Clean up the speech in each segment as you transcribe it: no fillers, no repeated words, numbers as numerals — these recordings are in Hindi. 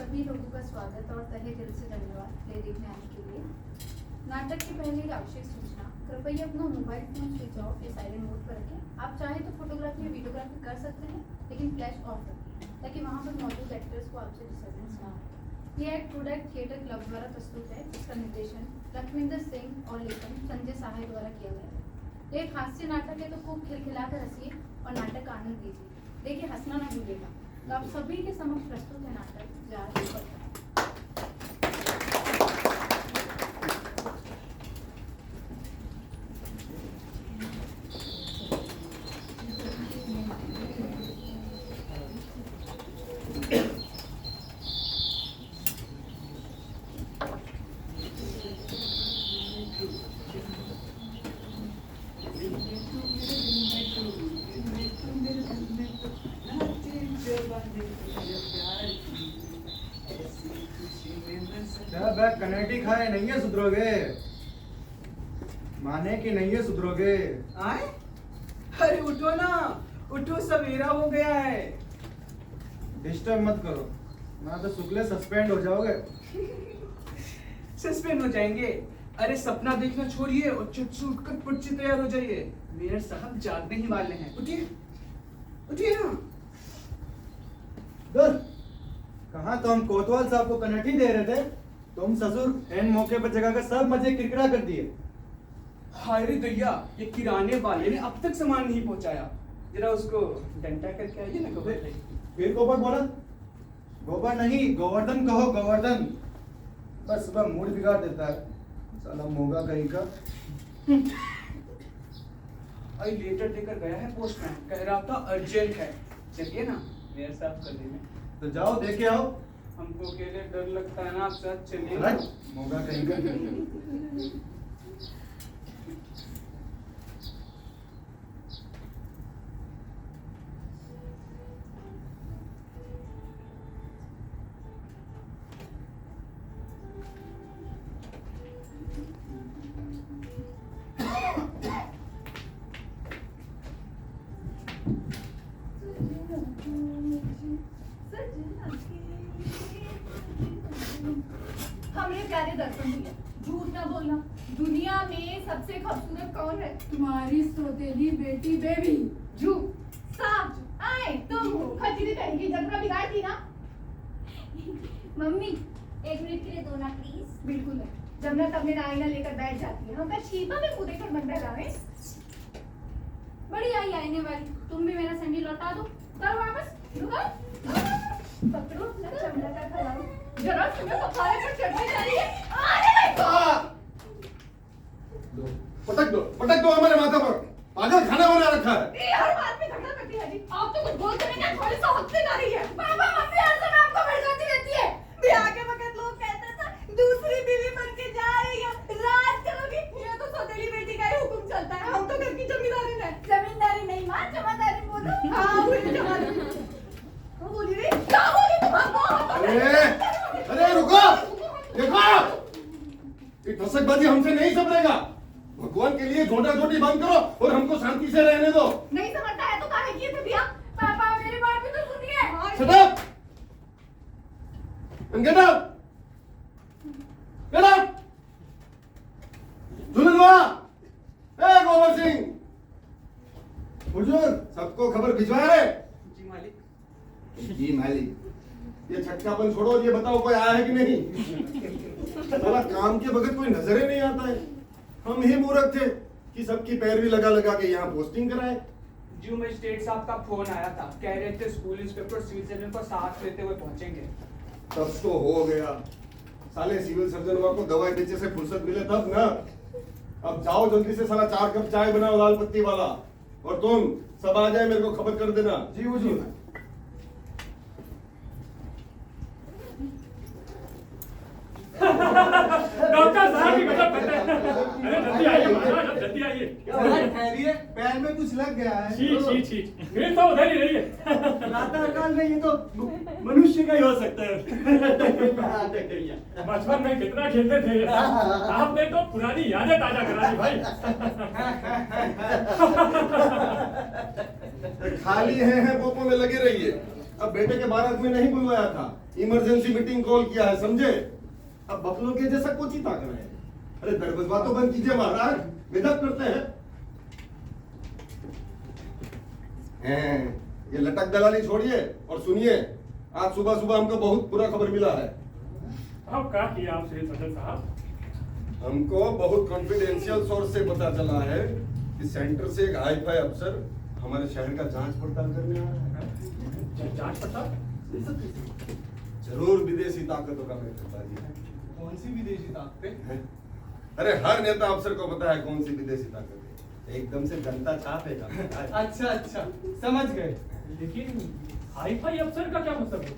सभी लोगों का स्वागत और तहे दिल से धन्यवाद प्ले देखने आने के लिए। नाटक की पहले एक आवश्यक सूचना, कृपया अपना मोबाइल फोन स्विच ऑफ या साइलेंट मोड पर रखें। आप चाहे तो फोटोग्राफी या वीडियोग्राफी कर सकते हैं, लेकिन फ्लैश ऑफ रखें ताकि वहां पर मौजूद एक्टर्स को आपसे डिस्टर्बेंस ना हो। यह एक प्रोडक्ट थिएटर क्लब द्वारा प्रस्तुत है, जिसका निर्देशन लखविंदर सिंह और लेखन संजय सहाय द्वारा किया गया है। यह एक हास्य नाटक है, तो खूब खिलखिलाकर हंसिए और नाटक का आनंद लीजिए। देखिए, हंसना ना भूलिएगा। तो आप सभी के समक्ष प्रस्तुत है नाटक जहाज। कनेटी खाए नहीं है सुधरोगे, माने कि नहीं है सुधरोगे। आए? अरे उठो ना, उठो, सवेरा हो गया है। डिस्टर्ब मत करो, ना तो शुक्ले सस्पेंड हो जाओगे। सस्पेंड हो जाएंगे? अरे सपना देखना छोड़िए और चुप से उठकर फट से तैयार हो जाइए। मेरे साहब जागने ही वाले हैं। उठिए, उठिए ना। कहाँ तो हम कोतवाल साहब को कनेटी दे रहे थे, तुम ससुर एन मौके पर जगह का सब मजे किरकिरा कर दिए। हाय रे दैया, ये किराने वाले ने अब तक सामान नहीं पहुंचाया। जरा उसको डंडा करके आइए ना। गोबर फिर गोबर बोला? गोबर नहीं, गोवर्धन कहो, गोवर्धन। बस सुबह मूड बिगाड़ देता है साला मोगा कहीं का। अरे लेटर देकर गया है पोस्टमैन, कह रहा था अर्जेंट है। चलिए ना, मेरे साथ कर देना। तो जाओ देखे आओ। हमको अकेले डर लगता है ना, आप साथ चलिए। मोगा कहीं का। हमने प्यारे दर्पण दिया, झूठ ना बोलना। दुनिया में सबसे खूबसूरत कौन है? तुम्हारी सौतेली बेटी बेबी। झूठ। साफ आए तुम खचरी कहेंगी, जबरा बिगाड़ दी ना। मम्मी 1 मिनट के लिए दो ना प्लीज। बिल्कुल है। जबना तब मेरा आईना लेकर बैठ जाती है, हम का छीपा में मुंह देखकर मन बहलावे। बड़ी आई आईने वाली, तुम भी मेरा सैंडल लौटा दो। करो वापस, रुको। पकड़ो अपना चमड़ा का खिलाओ। जरा तुम्हें पखारे पर चढ़ने जा रही है। अरे भाई पटक दो हमारे माथा पर। पागल खाना बना रखा है। ये हर बात में झगड़ा करती है जी। आप तो कुछ बोलते नहीं, क्या थोड़ी सा हद से ना रही है। पापा मम्मी हर समय आपको भड़काती रहती है। ब्याह के वक्त लोग कहते थे दूसरी बीवी बन के जा रही है, राज करोगी। ये तो सौतेली बेटी का ही हुक्म चलता है। हम तो घर की जमींदारी है। जमींदारी नहीं मां, जमादारी बोलो। हां वही जमादारी। वो बोली रे, क्या बोली तुम? अरे रुको, देखो ये ठसकबाजी हमसे नहीं संभलेगा। भगवान के लिए झोंटा झोटी बंद करो और हमको शांति से रहने दो। नहीं समझता है तो काहे किए थे भैया? पापा मेरी बात भी तो सुनिए। Shut up! And get out! Get out! धुलनवा! ए गोबर सिंह! हुजूर, सबको खबर भिजवाया है? जी मालिक। जी मालिक। ये छटकापन छोड़ो, ये बताओ कोई आया है कि नहीं? साला काम के बगैर कोई नजर ही नहीं आता है। हम ही मूर्ख थे कि सबकी पैरवी लगा लगा के यहाँ पोस्टिंग कराए। जी मजिस्ट्रेट साहब का फोन आया था, कह रहे थे स्कूल इंस्पेक्टर सिविल सर्जन को साथ लेते हुए पहुंचेंगे। तब तो हो गया। साले सिविल सर्जन को दवाई बेचे से फुर्सत मिले तब ना। अब जाओ जल्दी से, साला 4 कप चाय बनाओ लाल पत्ती वाला, और तुम सब आ जाए, मेरे को खबर कर देना। जी हुजूर। डॉक्टर साहब की गजब करते हैं। अरे जल्दी आइए महाराज, जल्दी आइए। खैरिए, पैर में कुछ लग गया है। छी भीड़ तो उधर ही रही है। प्रातः काल में ये तो मनुष्य का ही हो सकता है। बचपन में कितना खेलते थे, आपने तो पुरानी यादें ताजा करा दी भाई। खाली हैं पोपों में लगे रहिए। अब बेटे के बारात में नहीं बुलवाया था, इमरजेंसी मीटिंग कॉल किया है, समझे? अब बफलो के जैसा कोची ताक रहे हैं। अरे दरबजवा तो बंद कीजिए महाराज, बेदब करते हैं। ये लटक दलाली छोड़िए और सुनिए, आज सुबह सुबह हमको बहुत बुरा खबर मिला है। अब क्या किया आप शेर सदर साहब? हमको बहुत कॉन्फिडेंशियल सोर्स से पता चला है कि सेंटर से एक हाई-फाई अफसर हमारे शहर का जांच पड़ताल करने आ रहा है। जांच पड़ताल? जरूर विदेशी ताकतों का मेहरबानी है। कौन सी विदेशी ताकतें? हैं? अरे हर नेता अफसर को पता है कौन सी विदेशी ताकत है। एकदम से जनता छापेगा। अच्छा अच्छा, समझ गए। लेकिन हाई-फाई अफसर का क्या मतलब है?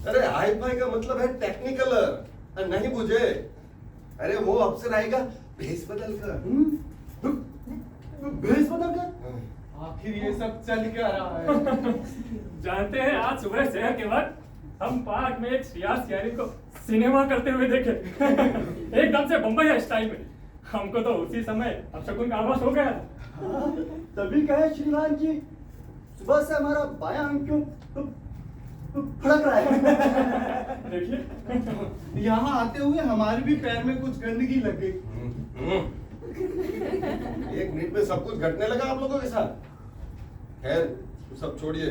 अरे हाई-फाई का मतलब है टेक्निकल, नहीं बुझे? अरे वो अफसर आएगा भेष बदल कर। भेष बदल कर? आखिर ये सब चल क्या रहा है? जानते हैं, आज सुबह शहर के वक्त हम पार्क में एक सियारी को सिनेमा करते हुए देखे। एकदम से बम्बई स्टाइल में। हमको तो उसी समय अपशकुन का आभास हो गया। तभी कहे श्रीमान जी, सुबह से हमारा बायां अंग क्यों फड़क रहा है। देखिए, यहाँ आते हुए हमारे भी पैर में कुछ गंदगी लग गई। एक मिनट में सब कुछ घटने लगा आप लोगों के साथ। खैर तो सब छोड़िए,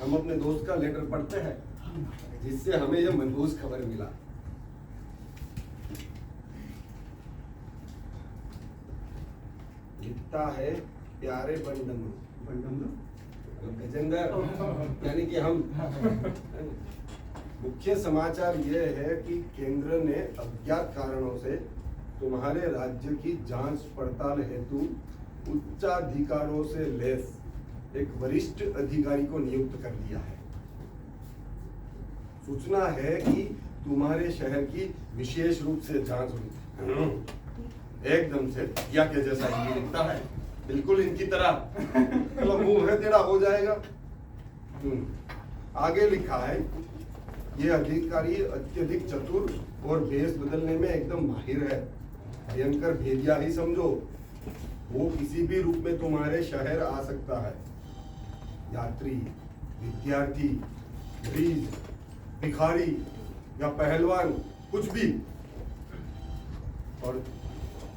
हम अपने दोस्त का लेटर पढ़ते हैं जिससे हमें यह मनहूस खबर मिला। लिखता है प्यारे बंडम गजेंद्र, यानी कि हम। मुख्य समाचार यह है कि केंद्र ने अज्ञात कारणों से तुम्हारे राज्य की जांच पड़ताल हेतु उच्चाधिकारों से लैस एक वरिष्ठ अधिकारी को नियुक्त कर दिया है। सूचना है कि तुम्हारे शहर की विशेष रूप से जांच हुई। एकदम से या के जैसा ही दिखता है, बिल्कुल इनकी तरह। चलो मुंह है तेरा हो जाएगा। आगे लिखा है, ये अधिकारी अत्यधिक चतुर और भेष बदलने में एकदम माहिर है। भयंकर भेदिया ही समझो। वो किसी भी रूप में तुम्हारे शहर आ सकता है। यात्री, विद्यार्थी, मरीज, भिखारी या पहलवान, कुछ भी। और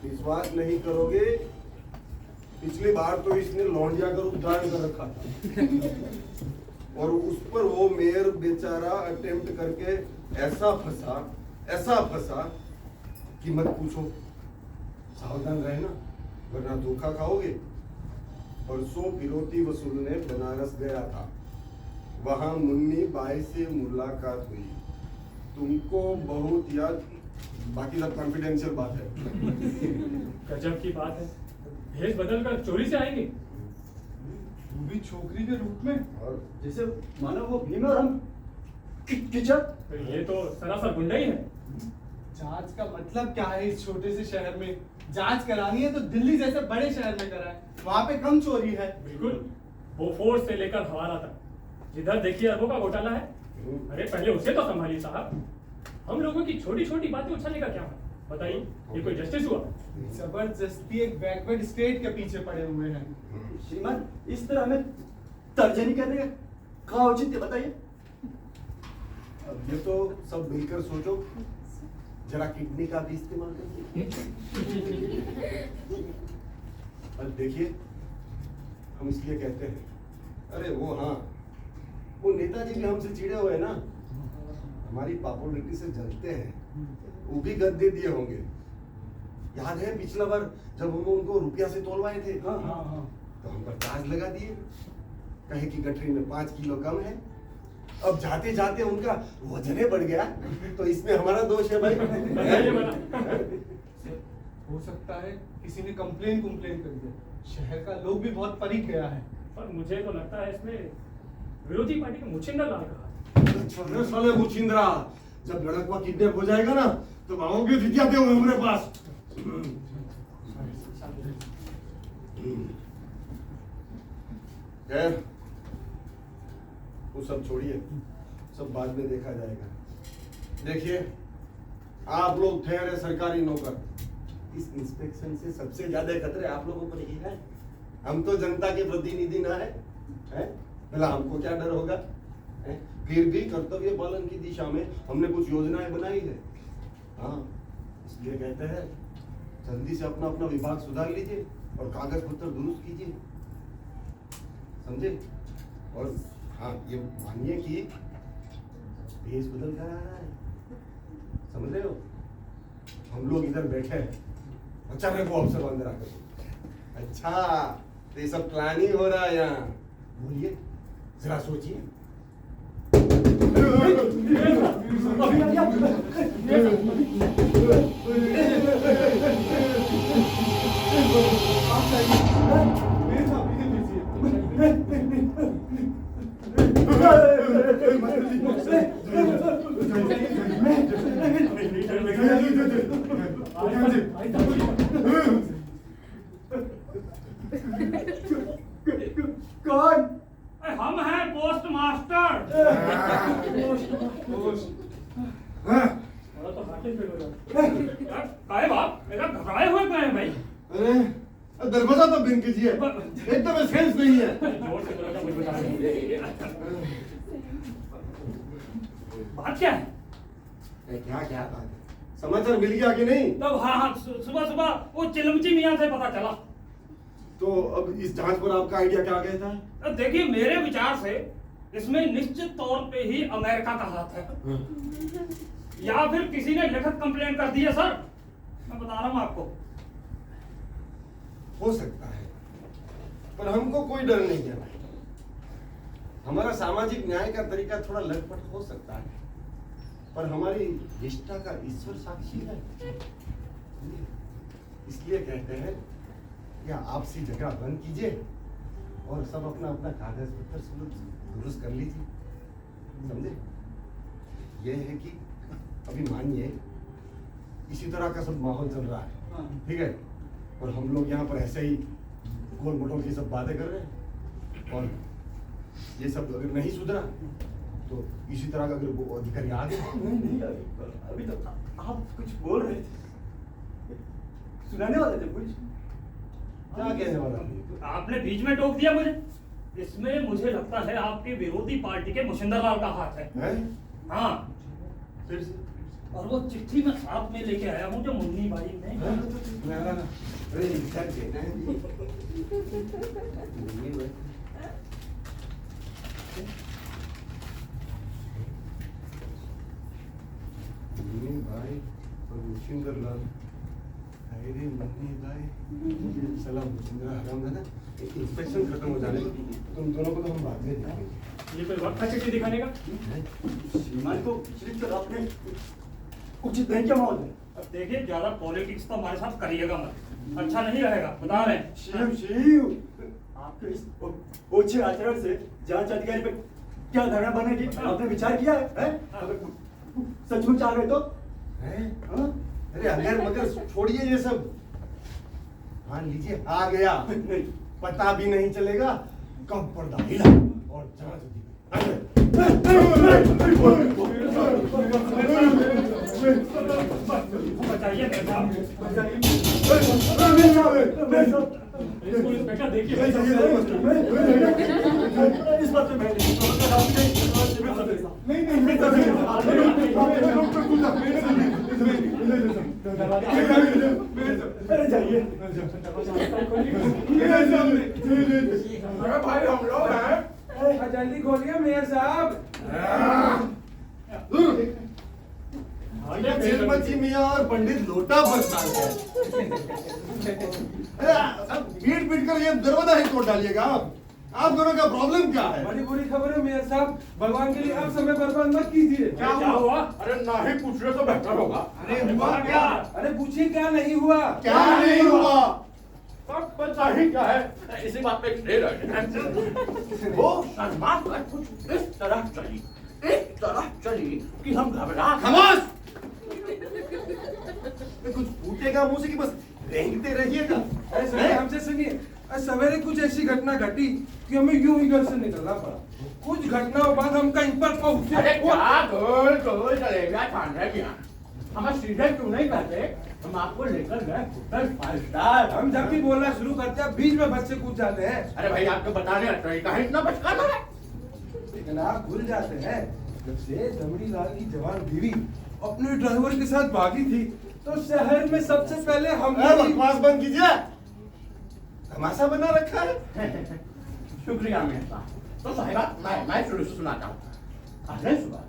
विश्वास नहीं करोगे, पिछली बार तो इसने लौंडिया का रूप धारण कर रखा था और उस पर वो मेयर बेचारा अटेम्प्ट करके ऐसा फंसा कि मत पूछो। सावधान रहना वरना धोखा खाओगे। परसों फिरौती वसूलने बनारस गया था, वहां मुन्नी बाई से मुलाकात हुई। तुमको बहुत याद, बाकी सब कॉन्फिडेंशियल बात है। गजब की बात है, भेष बदल कर चोरी से आएंगे, वो भी छोकरी के रूप में। और जैसे मानो वो भीम और हम किचक। तो ये तो सरासर गुंडा ही है। जांच का मतलब क्या है इस छोटे से शहर में? जांच करानी है तो दिल्ली जैसे बड़े शहर में कराए, वहां पे कम चोरी है। बिल्कुल, बोफोर्स से लेकर हवाला तक जिधर देखिए अरबों का घोटाला है। अरे पहले उसे तो संभालिए साहब। हम लोगों की छोटी छोटी बातें उछलने का क्या है? बताइए, ये कोई जस्टिस हुआ? जबरदस्ती एक बैकवर्ड स्टेट के पीछे पड़े हुए हैं। श्रीमान, इस तरह हमें तर्जनी करने का क्या औचित्य बताइए। अब ये तो सब मिलकर सोचो, जरा किडनी का भी इस्तेमाल करिए। अब देखिए, हम इसलिए कहते हैं, अरे वो हाँ, वो नेताजी भी हमसे चिढ़े हुए ना, हमारी पॉपुलरिटी से जलते हैं। वो भी गद्दे दिए होंगे। याद है पिछला बार जब हम उनको रुपया से तोलवाए थे? हाँ हाँ हाँ। तो हम पर चार्ज लगा दिए, कहे कि गठरी में 5 किलो कम है। अब जाते जाते उनका वजन बढ़ गया, तो इसमें हमारा दोष है भाई। बताइए बना। हो सकता है किसी ने कंप्लेन कर दिया। शहर का लोग भी बहुत परीख गया है। पर मुझे तो लगता है इसमें विरोधी पार्टी के मुचिंदर लाल का छोटे साले मुचिंद्रा, जब लड़कवा किडनैप हो जाएगा ना, तो आओगे दिखाते हुए हमारे पास। खैर, वो सब छोड़िए, सब बाद में देखा जाएगा। देखिए, आप लोग ठहरे सरकारी नौकर, इस इंस्पेक्शन से सबसे ज्यादा खतरे आप लोगों पर ही है। हम तो जनता के प्रतिनिधि ना है? भला हमको क्या डर होगा? हैं? फिर भी कर्तव्य पालन की दिशा में हमने कुछ योजनाएं बनाई है। हाँ, इसलिए कहते हैं जल्दी से अपना अपना विभाग सुधार लीजिए और कागज पत्र दुरुस्त कीजिए, समझे? और हाँ, ये मानिए कि देश बदल कर आ रहा है, समझ रहे हो? हम लोग इधर बैठे हैं, अचानक वो अफसर बंद रखा। अच्छा, तो ये सब प्लानिंग हो रहा है यहाँ। बोलिए, जरा सोचिए। कौन? हम हैं पोस्ट मास्टर। तो हाथे पे हो जाए। काहे बाप, मेरा घबराए हुए काहे हैं भाई? अरे दरवाजा तो बंद कीजिए, एकदम सेंस नहीं है। जोर से दरवाजा मुझे बता दे। बात क्या है? क्या क्या बात है? समाचार मिल गया कि नहीं? तब हाँ, सुबह सुबह वो चिलमची मियाँ से पता चला। तो अब इस जांच पर आपका आइडिया क्या कहता है? अब देखिए, मेरे विचार से इसमें निश्चित तौर पे ही अमेरिका का हाथ है, या फिर किसी ने लिखित कंप्लेंट कर दी है सर। मैं बता रहा हूँ आपको। हो सकता है, पर हमको कोई डर नहीं है भाई। हमारा सामाजिक न्याय का तरीका थोड़ा लटपट हो सकता है, पर हमारी निष्ठा का ईश्वर साक्षी है। इसलिए कहते हैं या आपसी झगड़ा बंद कीजिए और सब अपना अपना कागज पत्र दुरुस्त कर लीजिए, समझे? यह है कि अभी मानिए इसी तरह का सब माहौल चल रहा है, ठीक है, और हम लोग यहाँ पर ऐसे ही गोल मटोल की सब बातें कर रहे हैं, और ये सब अगर नहीं सुधरा तो इसी तरह का अगर वो अधिकारी आ गए। नहीं, अभी तो आप कुछ बोल रहे थे, सुनाने वाले थे कुछ। क्या कहने वाला? आपने बीच में टोक दिया मुझे। इसमें मुझे लगता है आपके विरोधी पार्टी के मुशिंदर लाल का हाथ है। हाँ, फिर से? और वो चिट्ठी मैं साथ में लेके आया हूँ जो मुन्नी भाई ने। अरे इधर के ना मुन्नी भाई और मुशिंदर लाल। अरे मुन्नी भाई, सलाम मुशिंदर हराम दादा, इंस्पेक्शन खत्म हो जाने दो, तुम दोनों को तो हम बाद में देखेंगे। ये कोई वक्त है चिट्ठी दिखाने का? श्रीमान को सिर्फ तो आपने उचित नहीं किया महोदय। अब देखिए, ज्यादा पॉलिटिक्स तो हमारे साथ करिएगा मत, अच्छा नहीं रहेगा, बता रहे हैं। शिव आपके इस ओछे आचरण से जांच अधिकारी पे क्या धारणा बनेगी, आपने विचार किया है? अगर सचमुच आ गए तो? हाँ? अरे अगर मगर छोड़िए ये सब, मान लीजिए आ गया, नहीं, पता भी नहीं चलेगा कब पर्दा हिला और जांच बताइए इंस्पेक्टर, देखिए इस बात में अरे जाइए। भाई हम लोग हैं, जल्दी खोलिए मेयर साहब। चिलमची मियां और पंडित लोटा बरसात है। अब पीट पीट कर ये दरवाजा ही तोड़ डालिएगा आप दोनों का प्रॉब्लम क्या है? बड़ी बुरी खबर है मेयर साहब, भगवान के लिए आप समय बर्बाद मत कीजिए। क्या हुआ? अरे ना ही पूछ रहे तो बेहतर होगा। अरे हुआ क्या? अरे पूछिए क्या नहीं हुआ? क्या नहीं हुआ? सब पता ही क्या है, इसी बात पे ढेर है। वो सलमान पर कुछ इस तरह चली कि हम घबरा गए। खामोश! कुछ फूटेगा मुंह से कि बस रेंगते रहिएगा। अरे सुनिए, हमसे सुनिए। सवेरे कुछ ऐसी घटना घटी कि हमें यूं ही घर से निकलना पड़ा। कुछ घटनाओं बाद हम कहीं पर पहुंचे। अरे क्या गोल गोल चलेगा छान रहे क्या? हम सीधे क्यों नहीं कहते, हम आपको लेकर गए होटल 5 स्टार। हम जब भी बोलना शुरू करते हैं बीच में बच्चे कूद जाते हैं। अरे भाई आपको बताने का तरीका है, इतना बचकाना है। इतना भूल जाते हैं। जब से दमड़ी लाल की जवान बीवी अपने ड्राइवर के साथ भागी थी तो शहर में सबसे पहले हमने बकवास बंद कीजिए, तमाशा बना रखा है। शुक्रिया मेरे साहब। तो साहिबा मैं शुरू से सुनाता हूँ। अगले सुबह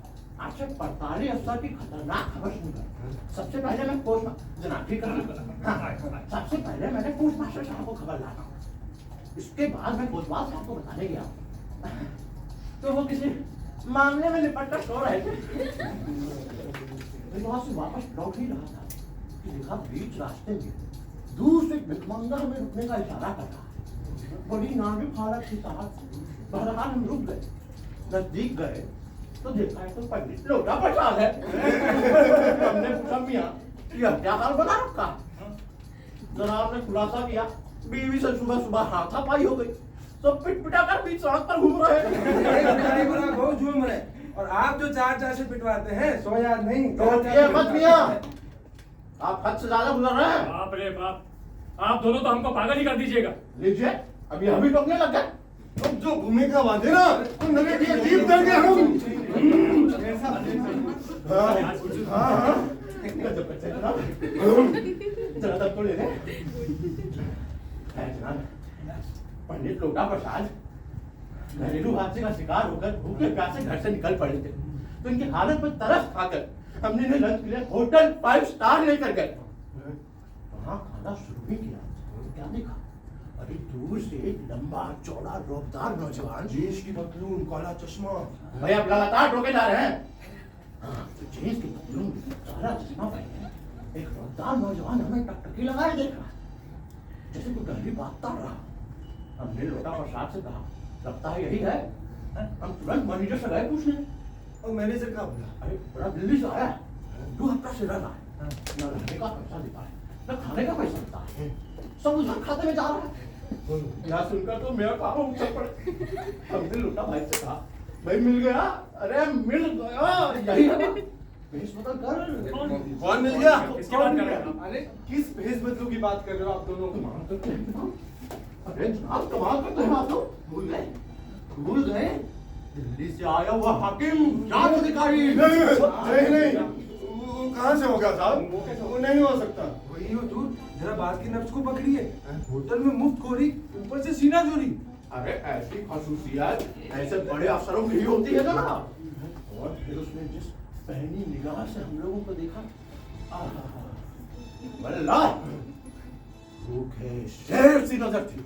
आज से 45 साल की खतरनाक खबर सुनकर सबसे पहले मैं जनाब ठीक सबसे पहले मैंने पोस्ट मास्टर साहब को खबर लाना। इसके बाद मैं कोतवाल साहब को बताने गया तो वो किसी मामले में निपट कर सो रहे थे। मैं वहां से वापस लौट ही रहा था कि देखा बीच रास्ते में दूर से भिखमंगा हमें रुकने का इशारा कर रहा। बड़ी नाजुक हालत थी साहब। बहरहाल हम रुक गए। नजदीक गए तो देखा है तो पंडित लोटा प्रसाद है। हमने पूछा मियां यह क्या हाल बना रखा। जनाब ने खुलासा किया बीवी से सुबह सुबह हाथापाई हो गई। सब पिट-पिटा कर बीच सड़क पर घूम रहे हैं। बहुत झूम रहे और आप जो चार चार से पिटवाते हैं सो याद नहीं। ये मत मियां, आप हद से ज्यादा गुजर रहे हैं। बाप रे बाप, आप दोनों तो हमको पागल ही कर दीजिएगा। लीजिए अभी हम ही टोकने लग गए। अब जो भूमिका बांधे ना तो नगे की जीप देंगे हम। जरा तब तो ले ले। जनाब पंडित लोटा प्रसाद घरेलू हादसे का शिकार होकर भूखे प्यासे घर से निकल पड़े थे तो इनकी हालत पर तरस खाकर हमने इन्हें लंच के लिए होटल 5 स्टार लेकर गए। वहां खाना शुरू भी किया। क्या देखा, अभी दूर से एक लंबा चौड़ा रौबदार नौजवान, जीन्स की पतलून, काला चश्मा। भाई आप लगातार टोके जा रहे हैं। तो जीन्स की पतलून, काला चश्मा पहने एक रौबदार नौजवान हमें टकटकी लगाए देख रहा जैसे कोई गहरी बात कर रहा। हमने लोटा प्रसाद से कहा लगता है यही है। हम तुरंत मैनेजर से गए पूछने। और मैनेजर का बोला अरे बड़ा दिल्ली से आया, 2 हफ्ता से रह रहा है, न रहने का पैसा देता है न खाने का पैसा देता है, सब उधर खाते में जा रहा है। यह सुनकर तो मेरा पापा उछल पड़े। हमने लोटा भाई से कहा भाई मिल गया। अरे मिल गया, यही है बात। भेष बदल कर। कौन मिल गया? किसकी बात कर रहे हैं आप? अरे किस भेष बदलू की बात कर रहे हो आप दोनों? अरे जनाब कमाल करते हैं आप लोग। भूल गए दिल्ली से आया हुआ हाकिम जांच अधिकारी। नहीं वो कहाँ से हो गया साहब? वो नहीं हो सकता। वही हो तू, जरा बात की नब्ज को पकड़िए। होटल में मुफ्त खोरी, ऊपर से सीना चोरी। अरे ऐसी खसूसियत ऐसे बड़े अफसरों की ही होती है जनाब। और फिर उसने जिस पहली निगाह से हम लोगों को देखा, वल्लाह भूखे शेर सी नजर थी।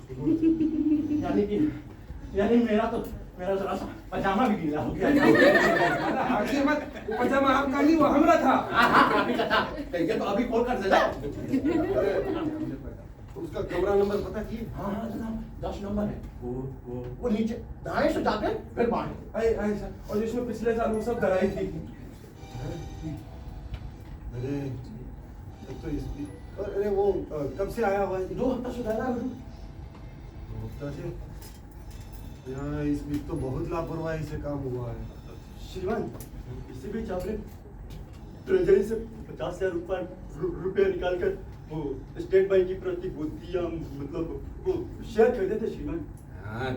यानी मेरा जरा सा पजामा भी गीला हो गया। आगे मत, पजामा आपका नहीं वो हमरा था। अभी था, कहिए तो अभी कॉल कर देना। उसका कमरा नंबर पता किए? हाँ जनाब 10 नंबर है। वो नीचे दाएं से जाके फिर बाएं। आए सर, और जिसमें पिछले साल वो सब दराई थी। अरे तो इसकी अरे वो कब से आया हुआ है? 2 हफ्ता से रह रहा है। 2 हफ्ता से? यहाँ इस बीच तो बहुत लापरवाही से काम हुआ है। श्रीमान, इसी बीच आपने ट्रेजरी से 50,000 रुपये निकाल कर वो स्टेट बैंक की प्रतिभूतियां मतलब वो शेयर खरीदे थे श्रीमान। हाँ,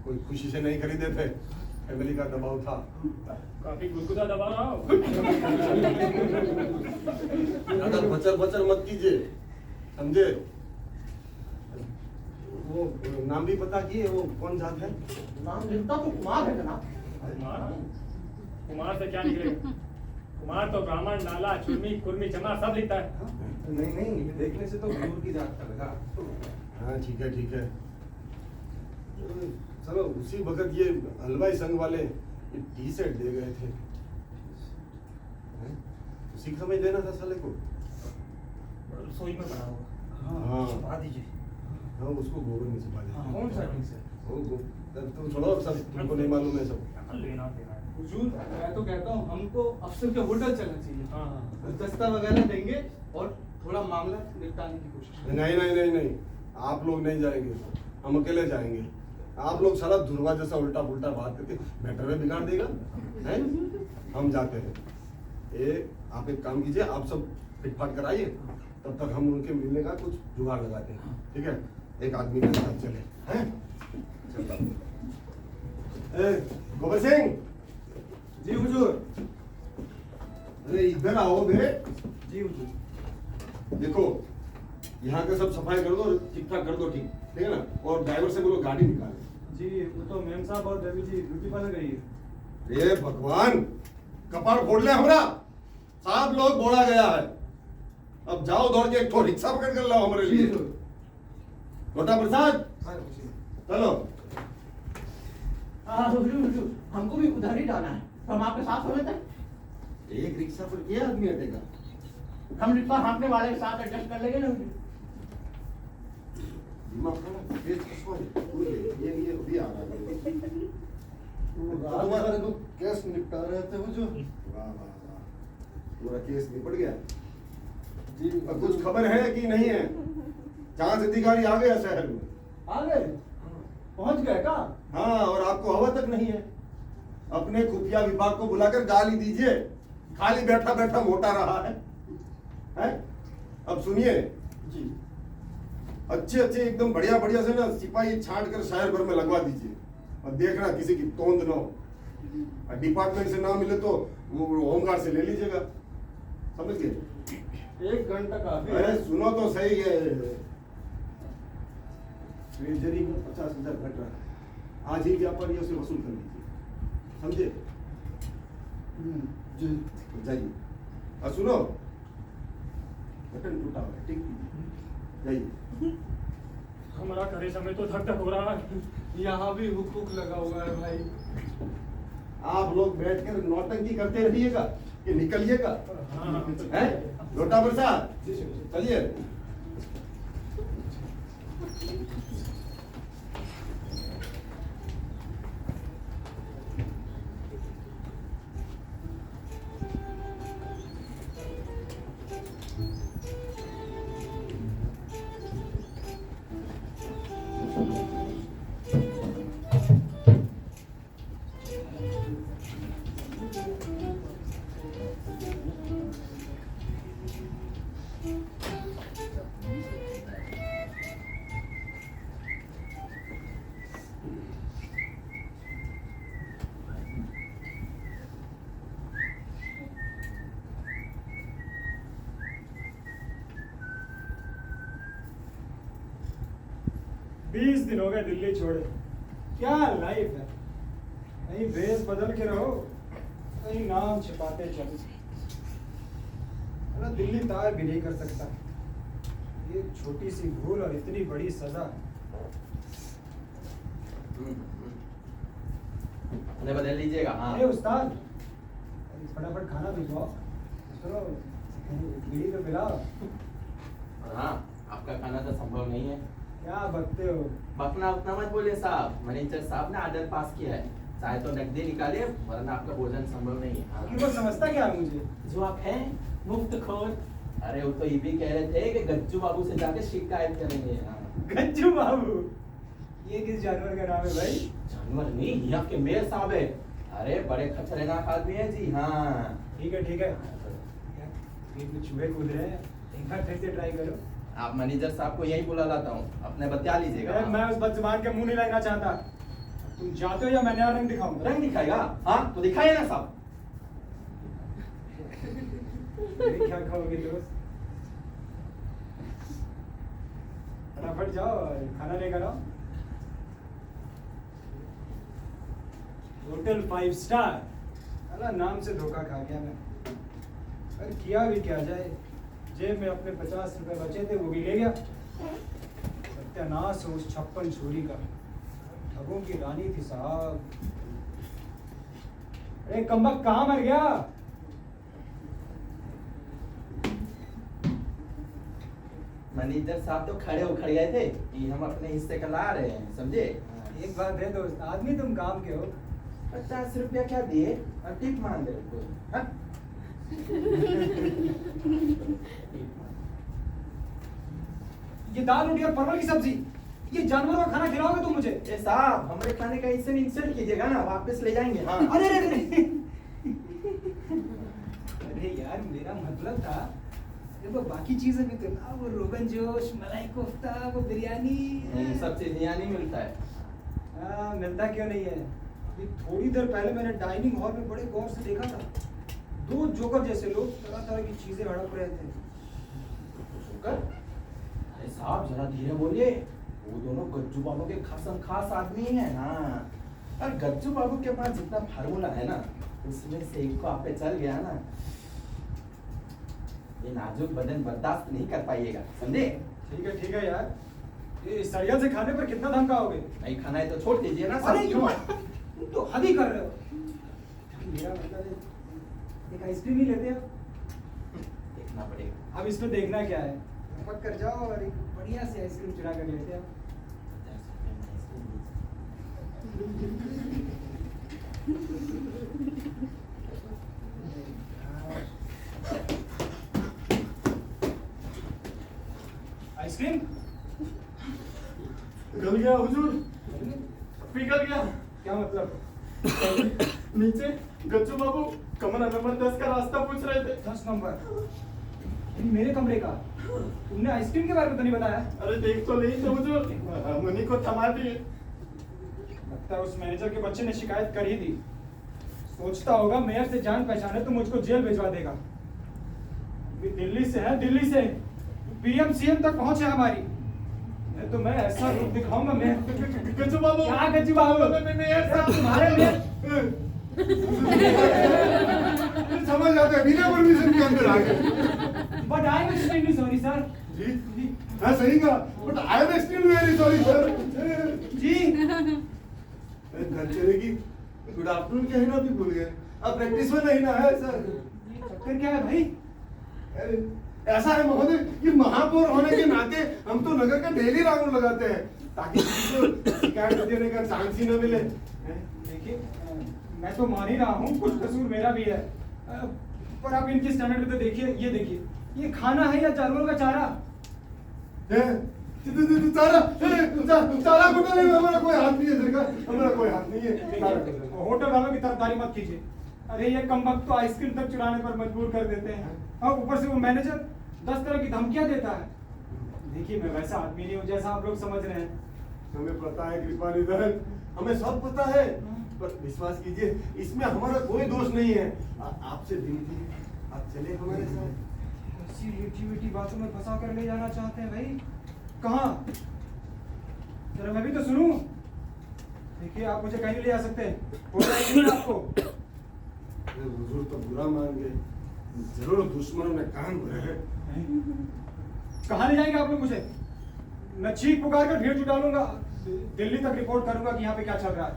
कोई खुशी से नहीं खरीदे थे, फैमिली का दबाव था। काफी गुदगुदा दबा रहा हो। ज्यादा बचर बचर मत कीजिए, समझे? वो नाम भी पता किए, वो कौन जात है? नाम लिखता तो कुमार है जनाब। कुमार से क्या निकलेगा? कुमार तो ब्राह्मण, नाला, चुर्मी, कुर्मी, चमार सब लिखता है। नहीं, देखने से तो हुजूर की जात का लगा। हाँ ठीक है। चलो उसी वक्त ये हलवाई संघ वाले टी शर्ट दे गए थे। उसी समय देना था साले को। रसोई में बना होगा। हाँ छुपा दीजिए। हाँ, उसको गोबर में छुपा देते। कौन सा ढंग से? तुम छोड़ो, सब तुमको नहीं मालूम है सब। लेना देना है। हुजूर मैं तो कहता हूँ हमको अफसर के होटल चलना चाहिए। हाँ। दस्ता वगैरह देंगे और थोड़ा मामला निपटाने की कोशिश करेंगे। नहीं, आप लोग नहीं जाएंगे, हम अकेले जाएंगे। आप लोग सारा धुरवा जैसा उल्टा पुल्टा बात करके मैटर में बिगाड़ देगा हैं? हम जाते हैं। आप एक काम कीजिए, आप सब फिटफाट कराइए, तब तक हम उनके मिलने का कुछ जुगाड़ लगाते हैं। ठीक है, एक आदमी के साथ चले हैं। गोबर सिंह, जी हुजूर। अरे इधर आओ बे। जी हुजूर। देखो, यहाँ का सब सफाई कर दो, ठीक ठाक कर दो, ठीक है ना? और ड्राइवर से बोलो गाड़ी निकाले। जी वो तो मैम साहब और रवि जी ड्यूटी पर गई है। ये भगवान, कपाड़ फोड़ ले हमरा। साहब लोग बोला गया है। अब जाओ दौड़ के एक ठो रिक्शा पकड़ कर लाओ हमारे लिए। छोटा प्रसाद, चलो। हुजूर, हमको भी उधर ही जाना है। हम आपके साथ समय तक एक रिक्शा पर क्या आदमी हटेगा? हम रिक्शा हाँकने वाले के साथ एडजस्ट कर लेंगे ना हुजूर। दिमाग खराब, तेज कसवा दे। ये अभी आ रहा है। तुम्हारे तो केस निपटा रहे थे हुजूर। वाह वाह वाह, पूरा केस निपट गया। जी अब कुछ खबर है कि नहीं है? जांच अधिकारी आ गया शहर में। आ गए? पहुंच गए का? हाँ, और आपको हवा तक नहीं है। अपने खुफिया विभाग को बुलाकर गाली दीजिए। खाली बैठा बैठा मोटा रहा है, हैं? अब सुनिए जी। अच्छे अच्छे एकदम बढ़िया बढ़िया से ना सिपाही छांट कर शहर भर में लगवा दीजिए। और देखना किसी की तोंद ना हो। डिपार्टमेंट से ना मिले तो वो होमगार्ड से ले लीजिएगा। समझ गए? 1 घंटा काफी अरे है। सुनो तो सही है। ट्रेजरी में 50,000 घट रहा है। आज ही व्यापारियों से वसूल कर लीजिए, समझे? जी। जाइए। और सुनो, बटन टूटा हुआ है, ठीक? जाइए। हमारा करे समय तो धक धक हो रहा है। यहाँ भी हुक लगा हुआ है भाई। आप लोग बैठकर नौटंकी करते रहिएगा कि निकलिएगा, हैं? लोटा प्रसाद, चलिए। बीस दिन हो गए दिल्ली छोड़े। क्या लाइफ है, कहीं भेस बदल के रहो, कहीं नाम छिपाते चलो। अरे दिल्ली तार भी नहीं कर सकता। एक छोटी सी भूल और इतनी बड़ी सजा। उन्हें बदल लीजिएगा। हाँ अरे उस्ताद, फटाफट खाना भिजवाओ। चलो बीड़ी तो पिलाओ। और हाँ, आपका खाना तो संभव नहीं है। क्या बकते हो? बकना उतना मत बोलिए साहब। मैनेजर साहब ने आर्डर पास किया है, चाहे तो नकदी निकाले, वरना आपका भोजन संभव नहीं है। हाँ। वो समझता क्या है मुझे? जो आप हैं मुफ्त खोर। अरे वो तो ये भी कह रहे थे कि गज्जू बाबू से जाके शिकायत करेंगे। हाँ। गज्जू बाबू? ये किस जानवर का नाम है भाई? जानवर नहीं, ये आपके मेयर साहब है। अरे बड़े खतरनाक आदमी है जी। हाँ ठीक है ठीक है। पेट में चूहे कूद रहे हैं, एक बार फिर से ट्राई करो। आप मैनेजर साहब को यहीं बुला लाता हूँ, अपने बतिया लीजिएगा। मैं उस बदजुबान के मुंह नहीं लगना चाहता। तुम जाते हो या मैं नया रंग दिखाऊंगा? रंग दिखाएगा? हाँ तो दिखाइए ना साहब। क्या खाओगे दोस्त? फटाफट जाओ और खाना लेकर आओ। Hotel 5 star. अल्लाह नाम से धोखा खा गया मैं। अरे किया भी क्या जाए, जेब में अपने 50 रुपए बचे थे वो भी ले गया। सत्यानाश हो उस 56 छोरी का। ठगों की रानी थी साहब। अरे कमबख्त कहाँ मर गया? मैनेजर साहब तो खड़े उखड़ गए थे कि हम अपने हिस्से का ला रहे हैं, समझे? एक बात है दोस्त, आदमी तुम काम के हो। 50 रुपया क्या दिए और टिप मांग रहे हो? हाँ? ये दाल रोटी और परवल की सब्जी, ये जानवरों का खाना खिलाओगे तुम मुझे? ए साहब, हमारे खाने का इससे इंसल्ट कीजिएगा ना, वापस ले जाएंगे। हाँ। अरे अरे अरे अरे यार मेरा मतलब था देखो बाकी चीजें भी तो ना, वो रोगन जोश, मलाई कोफ्ता, वो बिरयानी। सब चीज यहाँ नहीं मिलता है। मिलता क्यों नहीं है? अभी थोड़ी देर पहले मैंने डाइनिंग हॉल में बड़े गौर से देखा था, 2 जोकर जैसे लोग तरह तरह की चीजें हड़प रहे थे। जोकर? अरे साहब जरा धीरे बोलिए, वो दोनों गज्जू बाबू के खासम खास आदमी हैं। हाँ, और गज्जू बाबू के पास जितना फार्मूला है ना, उसमें से एक को आप पे चल गया ना, ये नाजुक बदन बर्दाश्त नहीं कर पाइएगा, समझे? ठीक है यार, ये सरिया से खाने पर कितना दाम खाओगे? नहीं खाना है तो छोड़ दीजिए ना। अरे क्यों? तुम तो हद ही कर रहे हो। मेरा मतलब है, एक आइसक्रीम ही लेते हैं। देखना पड़ेगा। अब इसमें देखना क्या है, पक कर जाओ और एक बढ़िया सी आइसक्रीम चुरा कर लेते हैं। आइसक्रीम गल गया हुजूर, पिघल गया। क्या मतलब? नीचे गज्जू बाबू कमरा नंबर 10 का रास्ता पूछ रहे थे। 10 नंबर? ये मेरे कमरे का? तुमने आइसक्रीम के बारे में तो नहीं बताया? अरे देख तो नहीं थे हुजूर, मुन्नी को थमा दिए। लगता है उस मैनेजर के बच्चे ने शिकायत कर ही दी। सोचता होगा मेयर से जान पहचान है तो मुझको जेल भिजवा देगा। अभी दिल्ली से है, दिल्ली से पीएम सीएम तक पहुंच है हमारी। तो मैं ऐसा रूप दिखाऊंगा। मैं गज्जू बाबू, क्या गज्जू बाबू? मेयर साहब तुम्हारे मेयर समझ जाते हैं, बिना परमिशन के अंदर आ गए। But I am extremely sorry sir. जी हाँ सही कहा, but I am extremely very sorry sir. जी घर चले की गुड आफ्टरनून कहना भी भूल गए। अब प्रैक्टिस में नहीं ना है सर। ये चक्कर क्या है भाई? अरे, ऐसा है महोदय कि महापौर होने के नाते हम तो नगर का डेली राउंड लगाते हैं ताकि किसी को शिकायत देने का चांस ही न मिले। देखिए मैं तो मान ही रहा हूँ कुछ कसूर मेरा भी है, पर आप इनकी स्टैंडर्ड पे तो देखिए, ये देखिए, ये खाना है या जानवरों का चारा? चारा घोटाले में हमारा कोई हाथ नहीं है सरकार, हमारा कोई हाथ नहीं है। होटल वालों की तरफदारी मत कीजिए। अरे ये कमबख्त तो आइसक्रीम तक चुराने पर मजबूर कर देते हैं, और ऊपर से वो मैनेजर 10 तरह की धमकियां देता है। देखिए मैं वैसा आदमी नहीं हूँ जैसा आप लोग समझ रहे हैं। हमें पता है कृपानिधन, हमें सब पता है, पर विश्वास कीजिए इसमें हमारा कोई दोष नहीं है। आपसे विनती है, आप चले हमारे साथ। ऐसी मीठी मीठी बातों में फंसा कर ले जाना चाहते हैं भाई? कहाँ? जरा मैं भी तो सुनूं। देखिए आप मुझे कहीं नहीं ले जा सकते, हो रहा है कि नहीं आपको? अरे हुजूर तो बुरा मान गए, जरूर दुश्मनों ने कान भरे हैं। कहाँ ले जाएंगे आप लोग मुझे? मैं चीख पुकार कर भीड़ जुटा लूंगा, दिल्ली तक रिपोर्ट करूंगा कि यहाँ पे क्या चल रहा है।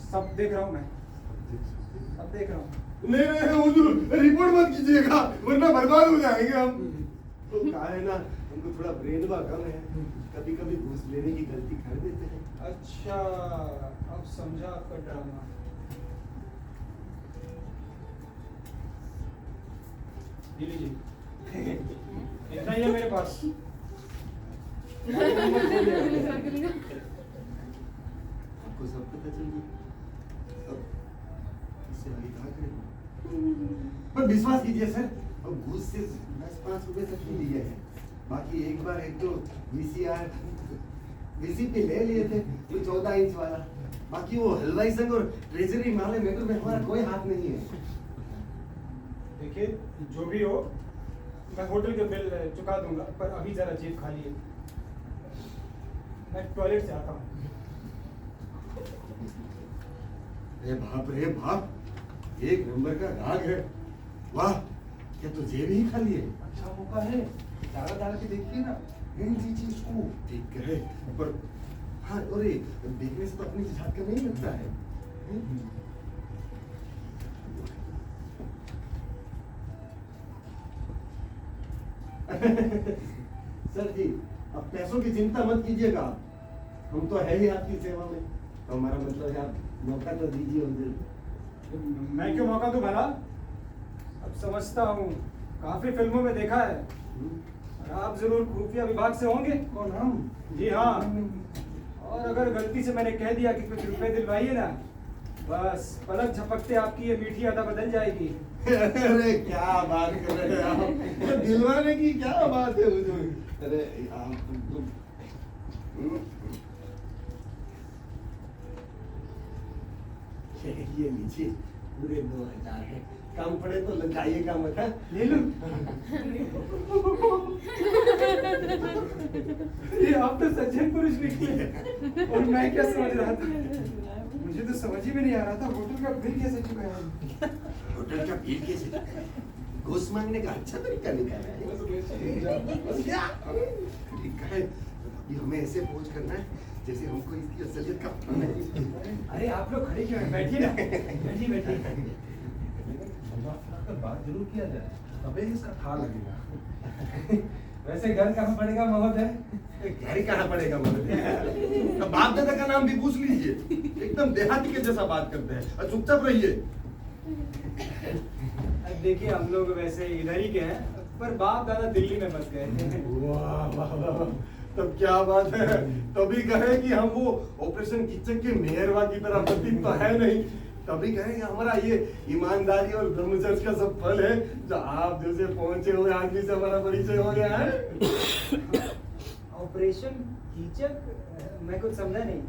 सब देख रहा हूँ मैं, सब देख रहा हूँ। नहीं नहीं हुजूर, रिपोर्ट मत कीजिएगा वरना बर्बाद हो जाएंगे हम। तो कहा है ना, हमको थोड़ा ब्रेन बा कम है, कभी कभी घूस लेने की गलती कर देते हैं। अच्छा अब समझा आपका ड्रामा। इतना ही है मेरे पास। आपको सब पता चल गया, अब इससे आगे कहाँ करेंगे? पर विश्वास कीजिए सर, अब घूस से 10-5 रुपए तक ही लिए हैं। बाकी एक बार एक तो VC पे ले लिए थे, वो 14 इंच वाला। बाकी वो हलवाई संघ और ट्रेजरी माले मैटर में हमारा कोई हाथ नहीं है। देखिए जो भी हो, मैं होटल के बिल चुका दूंगा, पर अभी जरा जेब खाली है, मैं टॉयलेट से आता हूँ। रे बाप, एक नंबर का राग है। वाह, क्या तो जेब ही खाली है? अच्छा मौका है, दारा दारा के देखिए ना, जी चीज को ठीक है। पर हाँ, अरे देखने से तो अपनी जात का नहीं लगता है। सर जी, अब पैसों की चिंता मत कीजिएगा, हम तो है ही आपकी सेवा में। तो हमारा मतलब है आप मौका तो दीजिए उधर। मैं क्यों मौका दूं भला? अब समझता हूँ, काफी फिल्मों में देखा है। और आप जरूर खुफिया विभाग से होंगे। कौन हम? जी हाँ, और अगर गलती से मैंने कह दिया कि कुछ रुपए दिलवाइए ना, बस पलक झपकते आपकी ये मीठी अदा बदल जाएगी। अरे क्या बात कर रहे हैं आप, दिलवाने की क्या बात है हुजूर? अरे आप ये लीजिए पूरे 2000 है, कम पड़े तो लगाइएगा मत, हाँ? ले लो। ये आप तो सज्जन पुरुष निकले और मैं क्या समझ रहा था, मुझे तो समझ ही में नहीं आ रहा था होटल का बिल कैसे चुकाया। होटल का बिल कैसे? घूस मांगने का अच्छा तरीका निकाला है। क्या? तरीका है। अभी हमें ऐसे पोज करना है जैसे हमको इसकी असलियत का पता है। अरे आप लोग खड़े क्यों हैं? बैठिए ना, बैठिए बैठिए। बात जरूर किया जाए, तबे इसका था लगेगा। वैसे घर कहाँ पड़ेगा महोदय? घर ही कहाँ पड़ेगा महोदय? अब बाप दादा का नाम भी पूछ लीजिए, एकदम देहाती के जैसा बात करते हैं। और चुपचाप रहिए। देखिए हम लोग वैसे इधर ही के हैं, पर बाप दादा दिल्ली में बस गए थे। वाह वाह वाह, तब क्या बात है। तभी कहे कि हम वो ऑपरेशन किचन के मेहरवा की तरह प्रतीत तो है नहीं, तभी कहे कि हमारा ये ईमानदारी और ब्रह्मचर्य का सब फल है जो आप जैसे पहुंचे हुए आदमी से हमारा परिचय हो गया है। ऑपरेशन कीचक, मैं कुछ समझा नहीं।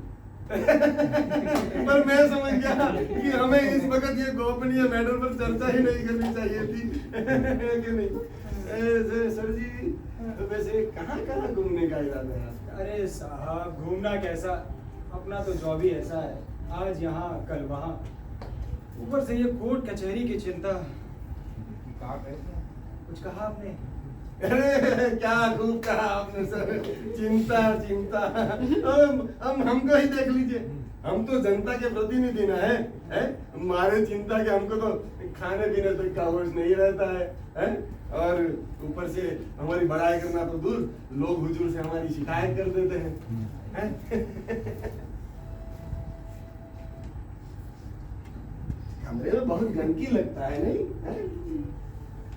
पर मैं समझ गया कि हमें इस वक्त ये गोपनीय मैटर पर चर्चा ही नहीं करनी चाहिए थी कि नहीं? ऐसे सर जी, तो वैसे कहाँ घूमने का इरादा है आपका? अरे साहब घूमना कैसा, अपना तो जॉब ही ऐसा है, आज यहाँ कल वहाँ, ऊपर से ये कोर्ट कचहरी की चिंता। कुछ कहा आपने? अरे क्या खूब कहा आपने सर, चिंता चिंता। हम हमको ही देख लीजिए, हम तो जनता के प्रतिनिधि ना है? हमारे चिंता के हमको तो खाने पीने तक का होश नहीं रहता है? और ऊपर से हमारी बड़ाई करना तो दूर, लोग हुजूर से हमारी शिकायत कर देते हैं। कमरे में बहुत गंदगी लगता है नहीं?